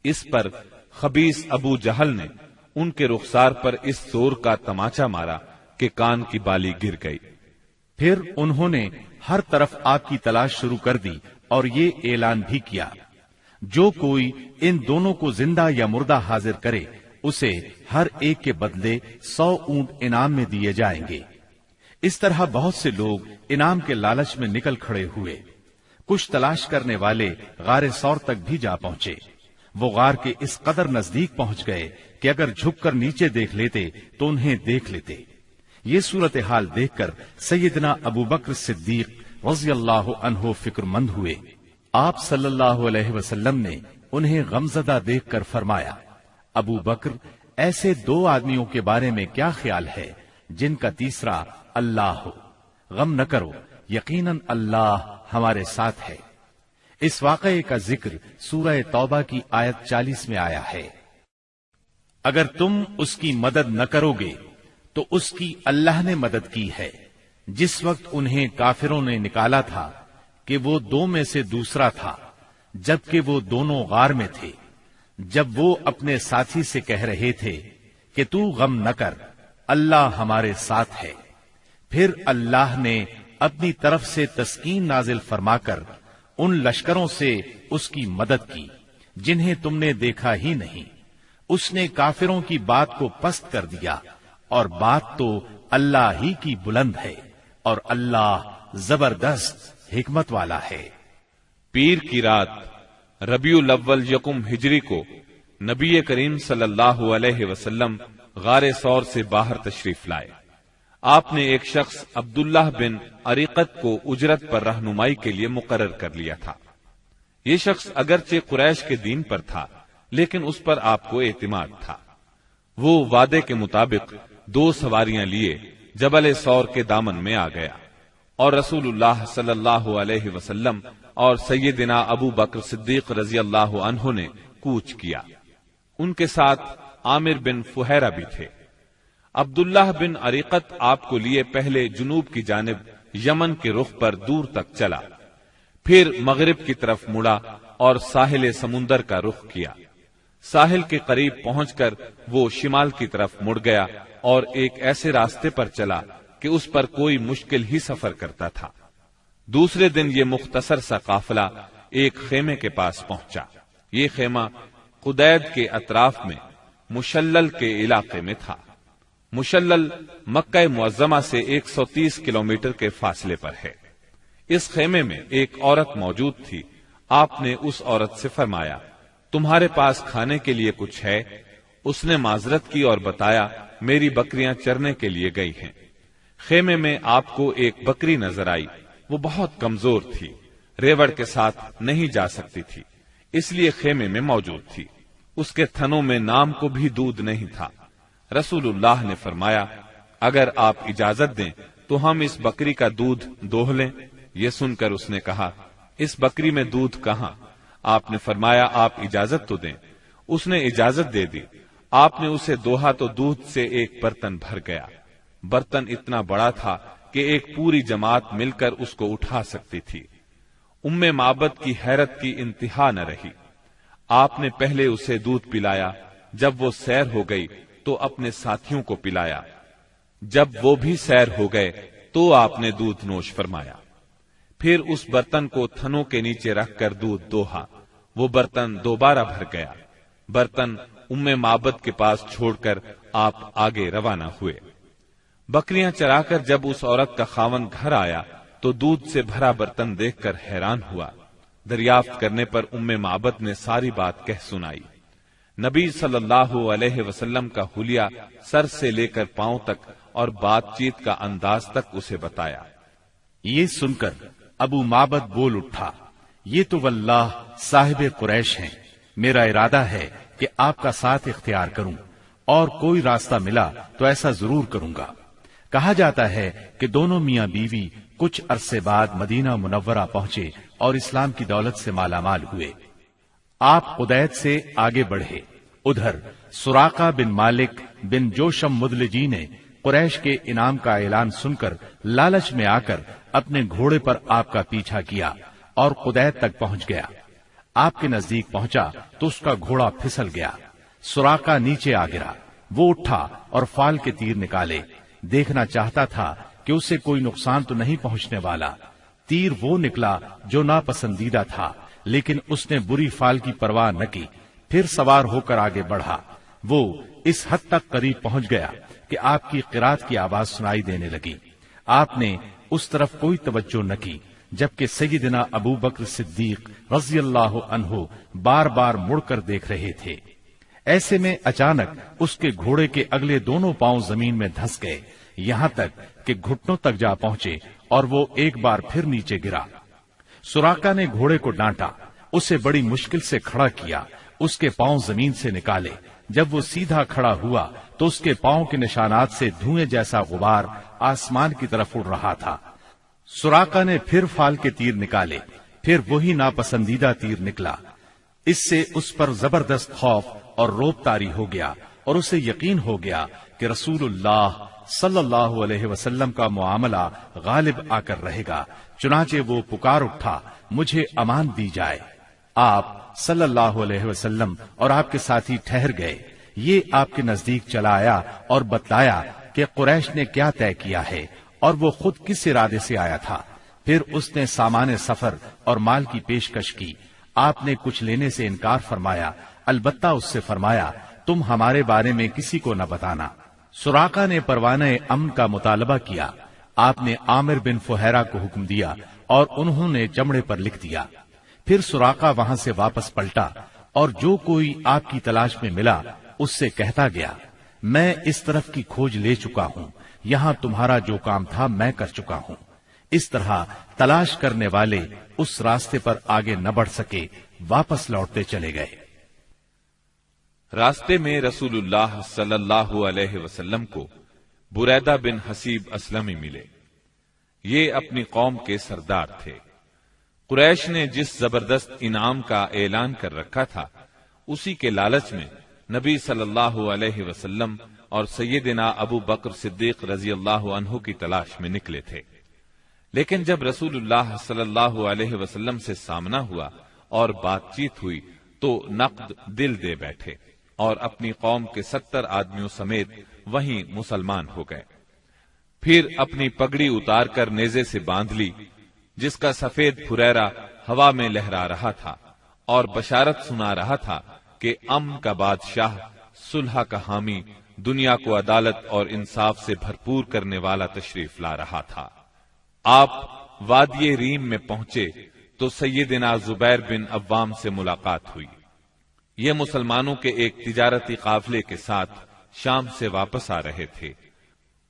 اس پر خبیث ابو جہل نے ان کے رخسار پر اس زور کا تماچا مارا کہ کان کی بالی گر گئی۔ پھر انہوں نے ہر طرف آپ کی تلاش شروع کر دی اور یہ اعلان بھی کیا، جو کوئی ان دونوں کو زندہ یا مردہ حاضر کرے اسے ہر ایک کے بدلے 100 اونٹ انعام میں دیے جائیں گے۔ اس طرح بہت سے لوگ انعام کے لالچ میں نکل کھڑے ہوئے۔ کچھ تلاش کرنے والے غار ثور تک بھی جا پہنچے۔ وہ غار کے اس قدر نزدیک پہنچ گئے کہ اگر جھک کر نیچے دیکھ لیتے تو انہیں دیکھ لیتے۔ یہ صورتحال دیکھ کر سیدنا ابو بکر صدیق رضی اللہ عنہ فکر مند ہوئے۔ آپ صلی اللہ علیہ وسلم نے انہیں غمزدہ دیکھ کر فرمایا، ابو بکر، ایسے 2 آدمیوں کے بارے میں کیا خیال ہے جن کا تیسرا اللہ ہو؟ غم نہ کرو، یقیناً اللہ ہمارے ساتھ ہے۔ اس واقعے کا ذکر سورہ توبہ کی آیت 40 میں آیا ہے۔ اگر تم اس کی مدد نہ کرو گے تو اس کی اللہ نے مدد کی ہے، جس وقت انہیں کافروں نے نکالا تھا کہ وہ 2 میں سے دوسرا تھا، جبکہ وہ دونوں غار میں تھے۔ جب وہ اپنے ساتھی سے کہہ رہے تھے کہ تو غم نہ کر، اللہ ہمارے ساتھ ہے، پھر اللہ نے اپنی طرف سے تسکین نازل فرما کر ان لشکروں سے اس کی مدد کی جنہیں تم نے دیکھا ہی نہیں۔ اس نے کافروں کی بات کو پست کر دیا، اور بات تو اللہ ہی کی بلند ہے، اور اللہ زبردست حکمت والا ہے۔ پیر کی رات ربیع الاول یکم ہجری کو نبی کریم صلی اللہ علیہ وسلم غار ثور سے باہر تشریف لائے۔ آپ نے ایک شخص عبداللہ بن عریقت کو اجرت پر رہنمائی کے لیے مقرر کر لیا تھا۔ یہ شخص اگرچہ قریش کے دین پر تھا، لیکن اس پر آپ کو اعتماد تھا۔ وہ وعدے کے مطابق 2 سواریاں لیے جبل ثور کے دامن میں آ گیا، اور رسول اللہ صلی اللہ علیہ وسلم اور سیدنا ابو بکر صدیق رضی اللہ عنہ نے کوچ کیا۔ ان کے ساتھ عامر بن فہیرہ بھی تھے۔ عبداللہ بن عریقت آپ کو لیے پہلے جنوب کی جانب یمن کے رخ پر دور تک چلا، پھر مغرب کی طرف مڑا اور ساحل سمندر کا رخ کیا۔ ساحل کے قریب پہنچ کر وہ شمال کی طرف مڑ گیا اور ایک ایسے راستے پر چلا کہ اس پر کوئی مشکل ہی سفر کرتا تھا۔ دوسرے دن یہ مختصر سا قافلہ ایک خیمے کے پاس پہنچا۔ یہ خیمہ قدید کے اطراف میں مشلل کے علاقے میں تھا۔ مشلل مکہ معظمہ سے 130 کلومیٹر کے فاصلے پر ہے۔ اس خیمے میں ایک عورت موجود تھی۔ آپ نے اس عورت سے فرمایا، تمہارے پاس کھانے کے لیے کچھ ہے؟ اس نے معذرت کی اور بتایا، میری بکریاں چرنے کے لیے گئی ہیں۔ خیمے میں آپ کو ایک بکری نظر آئی۔ وہ بہت کمزور تھی، ریوڑ کے ساتھ نہیں جا سکتی تھی، اس لیے خیمے میں موجود تھی۔ اس کے تھنوں میں نام کو بھی دودھ نہیں تھا۔ رسول اللہ نے فرمایا، اگر آپ اجازت دیں تو ہم اس بکری کا دودھ دوہ لیں۔ یہ سن کر اس نے کہا، اس بکری میں دودھ کہاں؟ آپ نے فرمایا آپ اجازت تو دیں۔ اس نے اجازت دے دی۔ آپ نے اسے دوہا تو دودھ سے ایک برتن بھر گیا۔ برتن اتنا بڑا تھا کہ ایک پوری جماعت مل کر اس کو اٹھا سکتی تھی۔ ام معبد کی حیرت کی انتہا نہ رہی۔ آپ نے پہلے اسے دودھ پلایا، جب وہ سیر ہو گئی تو اپنے ساتھیوں کو پلایا، جب وہ بھی سیر ہو گئے تو آپ نے دودھ نوش فرمایا۔ پھر اس برتن کو تھنوں کے نیچے رکھ کر دودھ دوہا، وہ برتن دوبارہ بھر گیا۔ برتن ام معبد کے پاس چھوڑ کر آپ آگے روانہ ہوئے۔ بکریاں چرا کر جب اس عورت کا خاوند گھر آیا تو دودھ سے بھرا برتن دیکھ کر حیران ہوا۔ دریافت کرنے پر ام معبد نے ساری بات کہہ سنائی۔ نبی صلی اللہ علیہ وسلم کا حلیہ سر سے لے کر پاؤں تک اور بات چیت کا انداز تک اسے بتایا۔ یہ سن کر ابو معبد بول اٹھا، یہ تو واللہ صاحب قریش ہیں، میرا ارادہ ہے کہ آپ کا ساتھ اختیار کروں، اور کوئی راستہ ملا تو ایسا ضرور کروں گا۔ کہا جاتا ہے کہ دونوں میاں بیوی کچھ عرصے بعد مدینہ منورہ پہنچے اور اسلام کی دولت سے مالا مال ہوئے۔ آپ قدید سے آگے بڑھے۔ ادھر سراقہ بن مالک بن جوشم مدلجی نے قریش کے انعام کا اعلان سن کر لالچ میں آ کر اپنے گھوڑے پر آپ کا پیچھا کیا اور قدید تک پہنچ گیا۔ آپ کے نزدیک پہنچا تو اس کا گھوڑا پھسل گیا۔ سراقہ نیچے آ گرا۔ وہ اٹھا اور فال کے تیر نکالے، دیکھنا چاہتا تھا کہ اسے کوئی نقصان تو نہیں پہنچنے والا۔ تیر وہ نکلا جو ناپسندیدہ تھا، لیکن اس نے بری فال کی پرواہ نہ کی۔ پھر سوار ہو کر آگے بڑھا۔ وہ اس حد تک قریب پہنچ گیا کہ آپ کی قرات کی آواز سنائی دینے لگی۔ آپ نے اس طرف کوئی توجہ نہ کی، جبکہ سیدنا ابو بکر صدیق رضی اللہ عنہ بار بار مڑ کر دیکھ رہے تھے۔ ایسے میں اچانک اس کے گھوڑے کے اگلے دونوں پاؤں زمین میں دھس گئے، یہاں تک کہ گھٹنوں تک جا پہنچے اور وہ ایک بار پھر نیچے گرا۔ سراقہ نے گھوڑے کو ڈانٹا، اسے بڑی مشکل سے کھڑا کیا، اس کے پاؤں زمین سے نکالے۔ جب وہ سیدھا کھڑا ہوا تو اس کے پاؤں کے نشانات سے دھوئیں جیسا غبار آسمان کی طرف اڑ رہا تھا۔ سراقہ نے پھر فال کے تیر نکالے، پھر وہی ناپسندیدہ تیر نکلا۔ اس سے اس پر زبردست خوف اور روب طاری ہو گیا اور اسے یقین ہو گیا کہ رسول اللہ صلی اللہ علیہ وسلم کا معاملہ غالب آ کر رہے گا۔ چنانچہ وہ پکار اٹھا، مجھے امان دی جائے۔ آپ صلی اللہ علیہ وسلم اور آپ کے ساتھی ٹھہر گئے۔ یہ آپ کے نزدیک چلا آیا اور بتلایا کہ قریش نے کیا طے کیا ہے اور وہ خود کس ارادے سے آیا تھا۔ پھر اس نے سامان سفر اور مال کی پیشکش کی۔ آپ نے کچھ لینے سے انکار فرمایا، البتہ اس سے فرمایا تم ہمارے بارے میں کسی کو نہ بتانا۔ سراقہ نے پروانہ امن کا مطالبہ کیا۔ آپ نے عامر بن فہیرہ کو حکم دیا اور انہوں نے چمڑے پر لکھ دیا۔ پھر سراقہ وہاں سے واپس پلٹا اور جو کوئی آپ کی تلاش میں ملا اس سے کہتا گیا، میں اس طرف کی کھوج لے چکا ہوں، یہاں تمہارا جو کام تھا میں کر چکا ہوں۔ اس طرح تلاش کرنے والے اس راستے پر آگے نہ بڑھ سکے، واپس لوٹتے چلے گئے۔ راستے میں رسول اللہ صلی اللہ علیہ وسلم کو بریدہ بن حسیب اسلمی ملے۔ یہ اپنی قوم کے سردار تھے۔ قریش نے جس زبردست انعام کا اعلان کر رکھا تھا، اسی کے لالچ میں نبی صلی اللہ علیہ وسلم اور سیدنا ابو بکر صدیق رضی اللہ عنہ کی تلاش میں نکلے تھے۔ لیکن جب رسول اللہ صلی اللہ علیہ وسلم سے سامنا ہوا اور بات چیت ہوئی تو نقد دل دے بیٹھے اور اپنی قوم کے 70 آدمیوں سمیت وہیں مسلمان ہو گئے۔ پھر اپنی پگڑی اتار کر نیزے سے باندھ لی، جس کا سفید پھریرا ہوا میں لہرا رہا تھا، اور بشارت سنا رہا تھا کہ امن کا بادشاہ، صلح کا حامی، دنیا کو عدالت اور انصاف سے بھرپور کرنے والا تشریف لا رہا تھا۔ آپ وادی ریم میں پہنچے تو سیدنا زبیر بن عوام سے ملاقات ہوئی۔ یہ مسلمانوں کے ایک تجارتی قافلے کے ساتھ شام سے واپس آ رہے تھے۔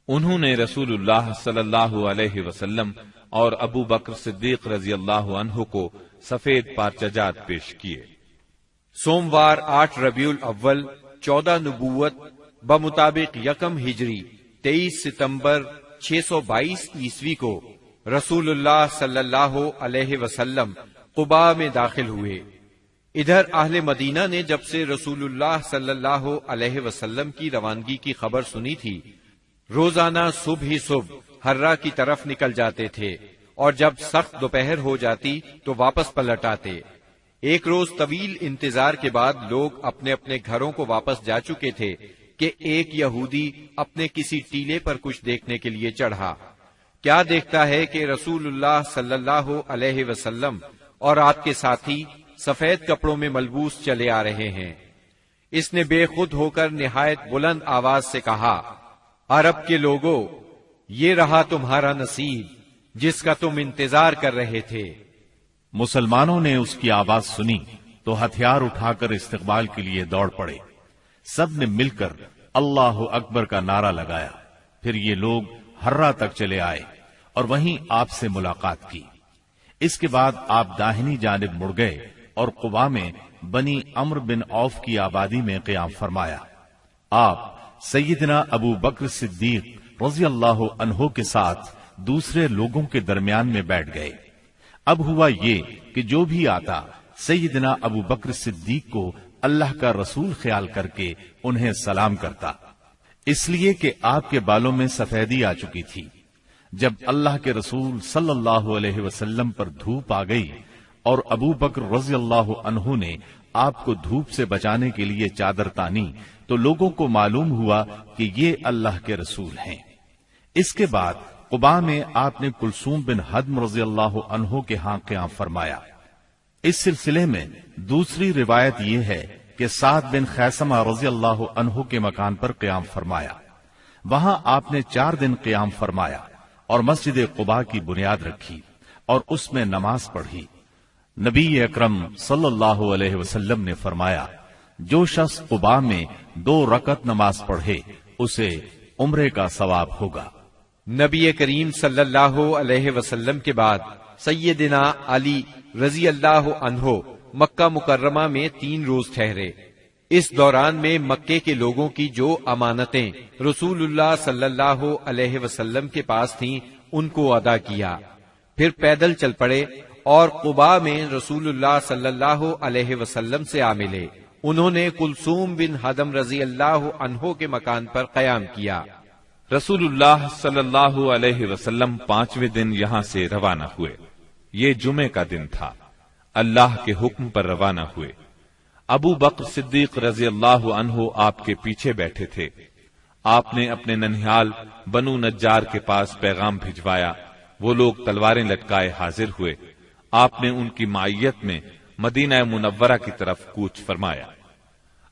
انہوں نے رسول اللہ صلی اللہ علیہ وسلم اور ابو بکر صدیق رضی اللہ عنہ کو سفید پارچجات پیش کیے۔ سوموار 8 ربیع الاول 14 نبوت بمطابق 1 ہجری 23 ستمبر 622 عیسوی کو رسول اللہ صلی اللہ علیہ وسلم قباء میں داخل ہوئے۔ ادھر اہل مدینہ نے جب سے رسول اللہ صلی اللہ علیہ وسلم کی روانگی کی خبر سنی تھی، روزانہ صبح ہی صبح ہرہ کی طرف نکل جاتے تھے، اور جب سخت دوپہر ہو جاتی تو واپس پلٹ آتے۔ ایک روز طویل انتظار کے بعد لوگ اپنے اپنے گھروں کو واپس جا چکے تھے کہ ایک یہودی اپنے کسی ٹیلے پر کچھ دیکھنے کے لیے چڑھا۔ کیا دیکھتا ہے کہ رسول اللہ صلی اللہ علیہ وسلم اور آپ کے ساتھی سفید کپڑوں میں ملبوس چلے آ رہے ہیں۔ اس نے بے خود ہو کر نہایت بلند آواز سے کہا، عرب کے لوگوں، یہ رہا تمہارا نصیب جس کا تم انتظار کر رہے تھے۔ مسلمانوں نے اس کی آواز سنی تو ہتھیار اٹھا کر استقبال کے لیے دوڑ پڑے۔ سب نے مل کر اللہ اکبر کا نعرہ لگایا۔ پھر یہ لوگ ہرہ تک چلے آئے اور وہیں آپ سے ملاقات کی۔ اس کے بعد آپ داہنی جانب مڑ گئے اور قباء میں بنی عمرو بن عوف کی آبادی میں قیام فرمایا۔ آپ سیدنا ابو بکر صدیق رضی اللہ عنہ کے ساتھ دوسرے لوگوں کے درمیان میں بیٹھ گئے۔ اب ہوا یہ کہ جو بھی آتا سیدنا ابو بکر صدیق کو اللہ کا رسول خیال کر کے انہیں سلام کرتا، اس لیے کہ آپ کے بالوں میں سفیدی آ چکی تھی۔ جب اللہ کے رسول صلی اللہ علیہ وسلم پر دھوپ آ گئی اور ابو بکر رضی اللہ عنہ نے آپ کو دھوپ سے بچانے کے لیے چادر تانی تو لوگوں کو معلوم ہوا کہ یہ اللہ کے رسول ہیں۔ اس کے بعد قباء میں آپ نے کلثوم بن حدم رضی اللہ عنہ کے ہاں قیام فرمایا۔ اس سلسلے میں دوسری روایت یہ ہے کہ سعد بن خیثمہ رضی اللہ عنہ کے مکان پر قیام فرمایا۔ وہاں آپ نے 4 دن قیام فرمایا اور مسجد قباء کی بنیاد رکھی اور اس میں نماز پڑھی۔ نبی اکرم صلی اللہ علیہ وسلم نے فرمایا، جو شخص قباء میں 2 رکعت نماز پڑھے اسے عمرے کا ثواب ہوگا۔ نبی کریم صلی اللہ علیہ وسلم کے بعد سیدنا علی رضی اللہ عنہ مکہ مکرمہ میں 3 روز ٹھہرے۔ اس دوران میں مکے کے لوگوں کی جو امانتیں رسول اللہ صلی اللہ علیہ وسلم کے پاس تھیں ان کو ادا کیا، پھر پیدل چل پڑے اور قباء میں رسول اللہ صلی اللہ علیہ وسلم سے آ ملے۔ انہوں نے کلثوم بن حدم رضی اللہ عنہ کے مکان پر قیام کیا۔ رسول اللہ صلی اللہ علیہ وسلم 5ویں دن یہاں سے روانہ ہوئے۔ یہ جمعے کا دن تھا۔ اللہ کے حکم پر روانہ ہوئے۔ ابو بکر صدیق رضی اللہ عنہ آپ کے پیچھے بیٹھے تھے۔ آپ نے اپنے ننھیال بنو نجار کے پاس پیغام بھجوایا۔ وہ لوگ تلواریں لٹکائے حاضر ہوئے۔ آپ نے ان کی معیت میں مدینہ منورہ کی طرف کوچ فرمایا۔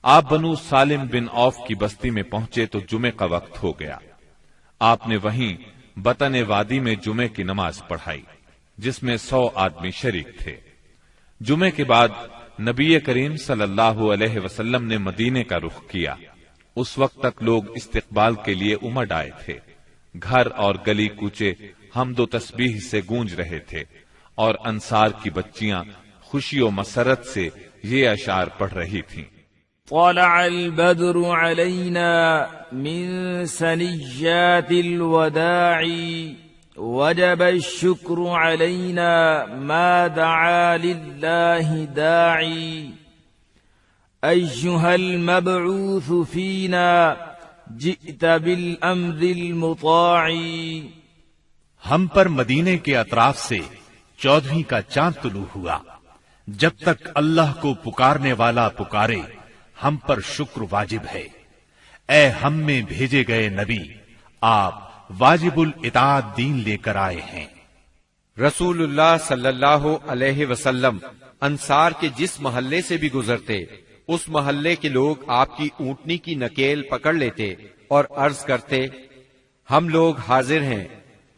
آپ بنو سالم بن عوف کی بستی میں پہنچے تو جمعے کا وقت ہو گیا۔ آپ نے وہیں بطن وادی میں جمعے کی نماز پڑھائی جس میں 100 آدمی شریک تھے۔ جمعے کے بعد نبی کریم صلی اللہ علیہ وسلم نے مدینے کا رخ کیا۔ اس وقت تک لوگ استقبال کے لیے امڈ آئے تھے۔ گھر اور گلی کوچے حمد و تسبیح سے گونج رہے تھے اور انصار کی بچیاں خوشی و مسرت سے یہ اشعار پڑھ رہی تھیں۔ طلع البدر علينا من ثنيات الوداع وجب الشكر علينا ما دعا لله داعي أيها المبعوث فينا جئت بالأمر المطاع۔ ہم پر مدینے کے اطراف سے 14ویں کا چاند طلوع ہوا۔ جب تک اللہ کو پکارنے والا پکارے ہم پر شکر واجب ہے۔ اے ہم میں بھیجے گئے نبی، آپ واجب الاطاعت دین لے کر آئے ہیں۔ رسول اللہ صلی اللہ علیہ وسلم انصار کے جس محلے سے بھی گزرتے اس محلے کے لوگ آپ کی اونٹنی کی نکیل پکڑ لیتے اور عرض کرتے، ہم لوگ حاضر ہیں،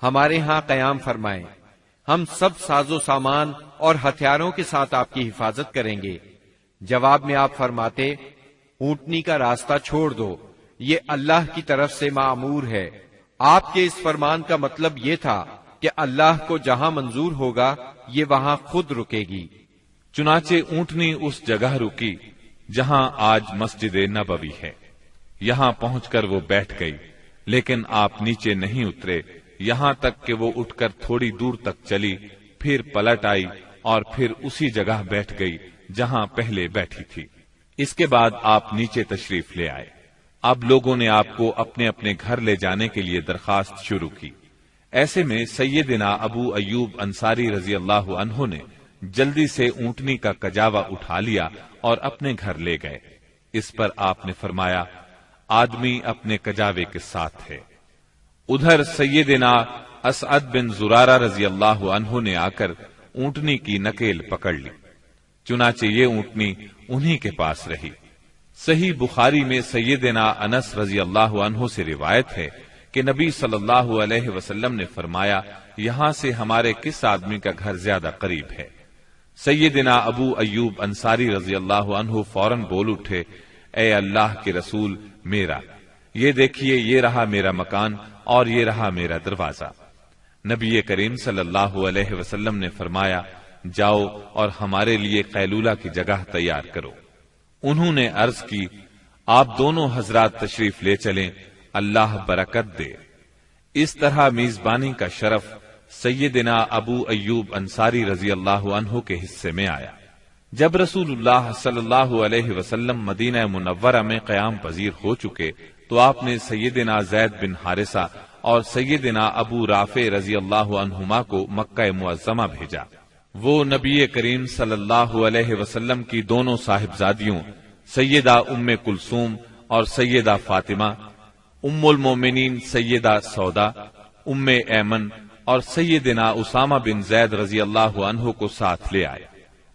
ہمارے ہاں قیام فرمائیں، ہم سب ساز و سامان اور ہتھیاروں کے ساتھ آپ کی حفاظت کریں گے۔ جواب میں آپ فرماتے، اونٹنی کا راستہ چھوڑ دو، یہ اللہ کی طرف سے معمور ہے۔ آپ کے اس فرمان کا مطلب یہ تھا کہ اللہ کو جہاں منظور ہوگا یہ وہاں خود رکے گی۔ چنانچہ اونٹنی اس جگہ رکی جہاں آج مسجد نبوی ہے۔ یہاں پہنچ کر وہ بیٹھ گئی، لیکن آپ نیچے نہیں اترے یہاں تک کہ وہ اٹھ کر تھوڑی دور تک چلی، پھر پلٹ آئی اور پھر اسی جگہ بیٹھ گئی جہاں پہلے بیٹھی تھی۔ اس کے بعد آپ نیچے تشریف لے آئے۔ اب لوگوں نے آپ کو اپنے اپنے گھر لے جانے کے لیے درخواست شروع کی۔ ایسے میں سیدنا ابو ایوب انصاری رضی اللہ عنہ نے جلدی سے اونٹنی کا کجاوا اٹھا لیا اور اپنے گھر لے گئے۔ اس پر آپ نے فرمایا، آدمی اپنے کجاوے کے ساتھ ہے۔ ادھر سیدنا اسعد بن زرارہ رضی اللہ عنہ نے آ کر اونٹنی کی نکیل پکڑ لی، چنانچہ یہ اونٹنی انہی کے پاس رہی۔ صحیح بخاری میں سیدنا انس رضی اللہ عنہ سے روایت ہے کہ نبی صلی اللہ علیہ وسلم نے فرمایا، یہاں سے ہمارے کس آدمی کا گھر زیادہ قریب ہے؟ سیدنا ابو ایوب انصاری رضی اللہ عنہ فوراً بول اٹھے، اے اللہ کے رسول، میرا یہ دیکھیے، یہ رہا میرا مکان اور یہ رہا میرا دروازہ۔ نبی کریم صلی اللہ علیہ وسلم نے فرمایا، جاؤ اور ہمارے لیے قیلولہ کی جگہ تیار کرو۔ انہوں نے عرض کی، آپ دونوں حضرات تشریف لے چلیں، اللہ برکت دے۔ اس طرح میزبانی کا شرف سیدنا ابو ایوب انصاری رضی اللہ عنہ کے حصے میں آیا۔ جب رسول اللہ صلی اللہ علیہ وسلم مدینہ منورہ میں قیام پذیر ہو چکے تو آپ نے سیدنا زید بن حارثہ اور سیدنا ابو رافع رضی اللہ عنہما کو مکہ معظمہ بھیجا۔ وہ نبی کریم صلی اللہ علیہ وسلم کی دونوں صاحبزادیوں سیدہ ام کلثوم اور سیدہ فاطمہ، ام المومنین سیدہ سودا، ام ایمن اور سیدنا اسامہ بن زید رضی اللہ عنہ کو ساتھ لے آئے۔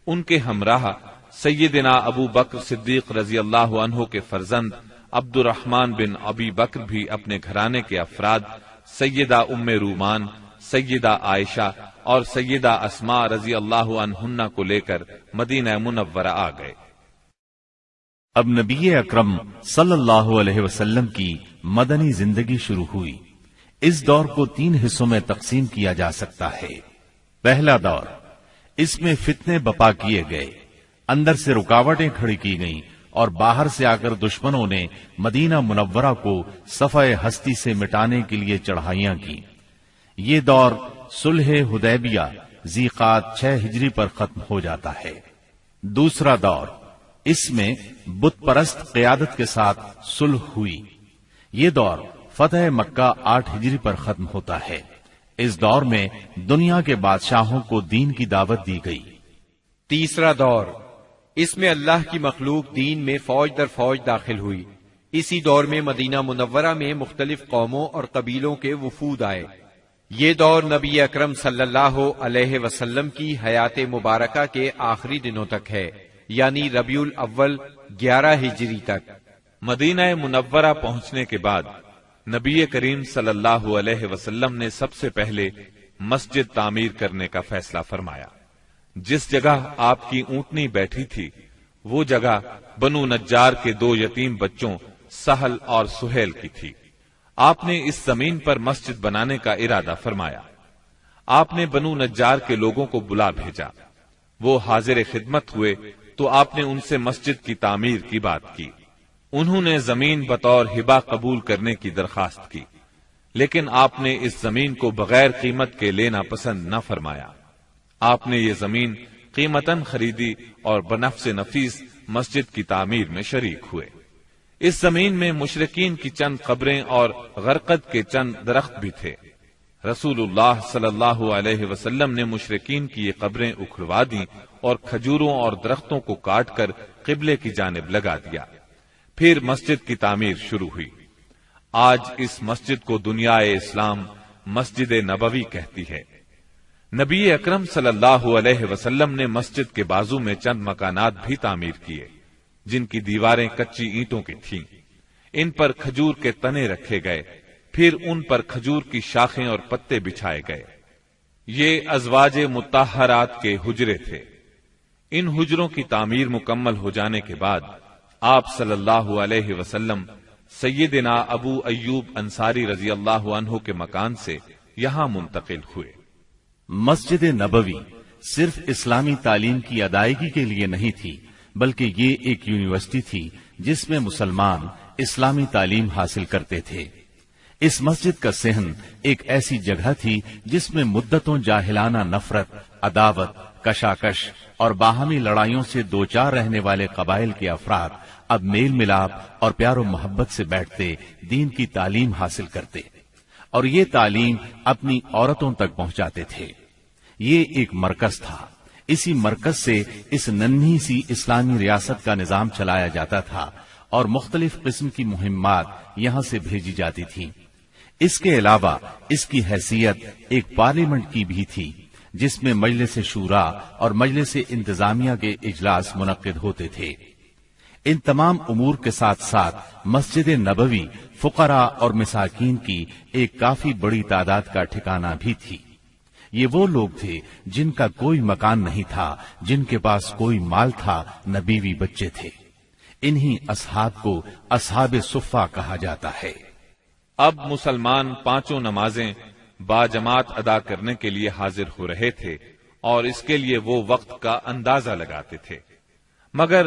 ان کے ہمراہ سیدنا ابو بکر صدیق رضی اللہ عنہ کے فرزند عبد الرحمن بن ابی بکر بھی اپنے گھرانے کے افراد سیدہ ام رومان، سیدہ عائشہ اور سیدہ اسماء رضی اللہ عنہن کو لے کر مدینہ منورہ آ گئے۔ اب نبی اکرم صلی اللہ علیہ وسلم کی مدنی زندگی شروع ہوئی۔ اس دور کو 3 حصوں میں تقسیم کیا جا سکتا ہے۔ پہلا دور، اس میں فتنے بپا کیے گئے، اندر سے رکاوٹیں کھڑی کی گئیں اور باہر سے آ کر دشمنوں نے مدینہ منورہ کو صفحہ ہستی سے مٹانے کے لیے چڑھائیاں کی۔ یہ دور صلح حدیبیہ ذی قعدہ 6 ہجری پر ختم ہو جاتا ہے۔ دوسرا دور، اس میں بت پرست قیادت کے ساتھ صلح ہوئی۔ یہ دور فتح مکہ 8 ہجری پر ختم ہوتا ہے۔ اس دور میں دنیا کے بادشاہوں کو دین کی دعوت دی گئی۔ تیسرا دور، اس میں اللہ کی مخلوق دین میں فوج در فوج داخل ہوئی۔ اسی دور میں مدینہ منورہ میں مختلف قوموں اور قبیلوں کے وفود آئے۔ یہ دور نبی اکرم صلی اللہ علیہ وسلم کی حیات مبارکہ کے آخری دنوں تک ہے، یعنی ربیع الاول 11 ہجری تک۔ مدینہ منورہ پہنچنے کے بعد نبی کریم صلی اللہ علیہ وسلم نے سب سے پہلے مسجد تعمیر کرنے کا فیصلہ فرمایا۔ جس جگہ آپ کی اونٹنی بیٹھی تھی وہ جگہ بنو نجار کے 2 یتیم بچوں سہل اور سہیل کی تھی۔ آپ نے اس زمین پر مسجد بنانے کا ارادہ فرمایا۔ آپ نے بنو نجار کے لوگوں کو بلا بھیجا۔ وہ حاضر خدمت ہوئے تو آپ نے ان سے مسجد کی تعمیر کی بات کی۔ انہوں نے زمین بطور ہبہ قبول کرنے کی درخواست کی، لیکن آپ نے اس زمین کو بغیر قیمت کے لینا پسند نہ فرمایا۔ آپ نے یہ زمین قیمتاً خریدی اور بنفس نفیس مسجد کی تعمیر میں شریک ہوئے۔ اس زمین میں مشرکین کی چند قبریں اور غرقد کے چند درخت بھی تھے۔ رسول اللہ صلی اللہ علیہ وسلم نے مشرکین کی یہ قبریں اکھڑوا دیں اور کھجوروں اور درختوں کو کاٹ کر قبلے کی جانب لگا دیا۔ پھر مسجد کی تعمیر شروع ہوئی۔ آج اس مسجد کو دنیا اسلام مسجد نبوی کہتی ہے۔ نبی اکرم صلی اللہ علیہ وسلم نے مسجد کے بازو میں چند مکانات بھی تعمیر کیے جن کی دیواریں کچی اینٹوں کی تھیں۔ ان پر کھجور کے تنے رکھے گئے، پھر ان پر کھجور کی شاخیں اور پتے بچھائے گئے۔ یہ ازواج مطہرات کے حجرے تھے۔ ان حجروں کی تعمیر مکمل ہو جانے کے بعد آپ صلی اللہ علیہ وسلم سیدنا ابو ایوب انصاری رضی اللہ عنہ کے مکان سے یہاں منتقل ہوئے۔ مسجد نبوی صرف اسلامی تعلیم کی ادائیگی کے لیے نہیں تھی، بلکہ یہ ایک یونیورسٹی تھی جس میں مسلمان اسلامی تعلیم حاصل کرتے تھے۔ اس مسجد کا صحن ایک ایسی جگہ تھی جس میں مدتوں جاہلانہ نفرت، عداوت، کشاکش اور باہمی لڑائیوں سے دوچار رہنے والے قبائل کے افراد اب میل ملاپ اور پیار و محبت سے بیٹھتے دین کی تعلیم حاصل کرتے اور یہ تعلیم اپنی عورتوں تک پہنچاتے تھے۔ یہ ایک مرکز تھا، اسی مرکز سے اس ننھی سی اسلامی ریاست کا نظام چلایا جاتا تھا اور مختلف قسم کی مہمات یہاں سے بھیجی جاتی تھیں۔ اس کے علاوہ اس کی حیثیت ایک پارلیمنٹ کی بھی تھی جس میں مجلس شورا اور مجلس انتظامیہ کے اجلاس منعقد ہوتے تھے۔ ان تمام امور کے ساتھ ساتھ مسجد نبوی فقراء اور مساکین کی ایک کافی بڑی تعداد کا ٹھکانہ بھی تھی۔ یہ وہ لوگ تھے جن کا کوئی مکان نہیں تھا، جن کے پاس کوئی مال تھا، نہ بیوی بچے تھے۔ انہی اصحاب کو اصحاب صفہ کہا جاتا ہے۔ اب مسلمان پانچوں نمازیں باجماعت ادا کرنے کے لیے حاضر ہو رہے تھے اور اس کے لیے وہ وقت کا اندازہ لگاتے تھے، مگر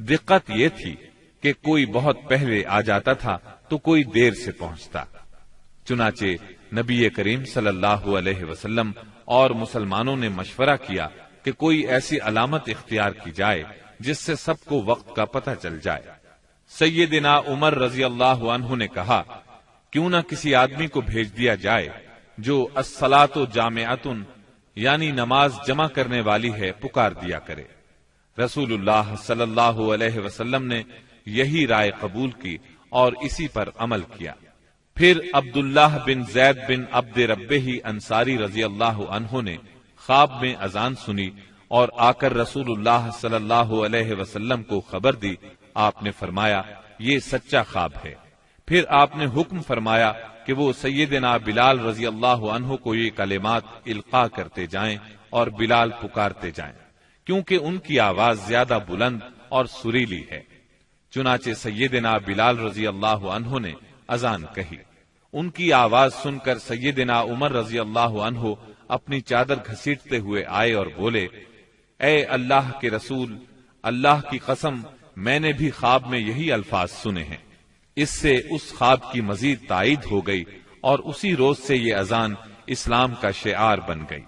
دقت یہ تھی کہ کوئی بہت پہلے آ جاتا تھا تو کوئی دیر سے پہنچتا۔ چنانچہ نبی کریم صلی اللہ علیہ وسلم اور مسلمانوں نے مشورہ کیا کہ کوئی ایسی علامت اختیار کی جائے جس سے سب کو وقت کا پتہ چل جائے۔ سیدنا عمر رضی اللہ عنہ نے کہا، کیوں نہ کسی آدمی کو بھیج دیا جائے جو الصلاۃ جامعۃ یعنی نماز جمع کرنے والی ہے پکار دیا کرے۔ رسول اللہ صلی اللہ علیہ وسلم نے یہی رائے قبول کی اور اسی پر عمل کیا۔ پھر عبداللہ بن زید بن عبد ربہ انصاری رضی اللہ عنہ نے خواب میں اذان سنی اور آ کر رسول اللہ صلی اللہ علیہ وسلم کو خبر دی۔ آپ نے فرمایا، یہ سچا خواب ہے۔ پھر آپ نے حکم فرمایا کہ وہ سیدنا بلال رضی اللہ عنہ کو یہ کلمات القاء کرتے جائیں اور بلال پکارتے جائیں، کیونکہ ان کی آواز زیادہ بلند اور سریلی ہے۔ چنانچہ سیدنا بلال رضی اللہ عنہ نے اذان کہی۔ ان کی آواز سن کر سیدنا عمر رضی اللہ عنہ اپنی چادر گھسیٹتے ہوئے آئے اور بولے، اے اللہ کے رسول، اللہ کی قسم میں نے بھی خواب میں یہی الفاظ سنے ہیں۔ اس سے اس خواب کی مزید تائید ہو گئی اور اسی روز سے یہ اذان اسلام کا شعار بن گئی۔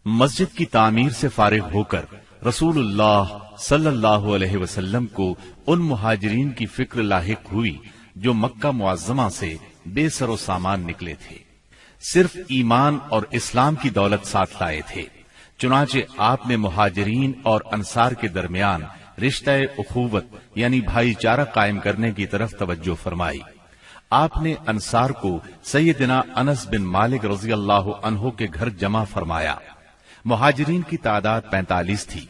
مسجد کی تعمیر سے فارغ ہو کر رسول اللہ صلی اللہ علیہ وسلم کو ان مہاجرین کی فکر لاحق ہوئی جو مکہ معظمہ سے بے سر و سامان نکلے تھے، صرف ایمان اور اسلام کی دولت ساتھ لائے تھے۔ چنانچہ آپ نے مہاجرین اور انصار کے درمیان رشتہ اخوت یعنی بھائی چارہ قائم کرنے کی طرف توجہ فرمائی۔ آپ نے انصار کو سیدنا انس بن مالک رضی اللہ عنہ کے گھر جمع فرمایا۔ مہاجرین کی تعداد 45 تھی۔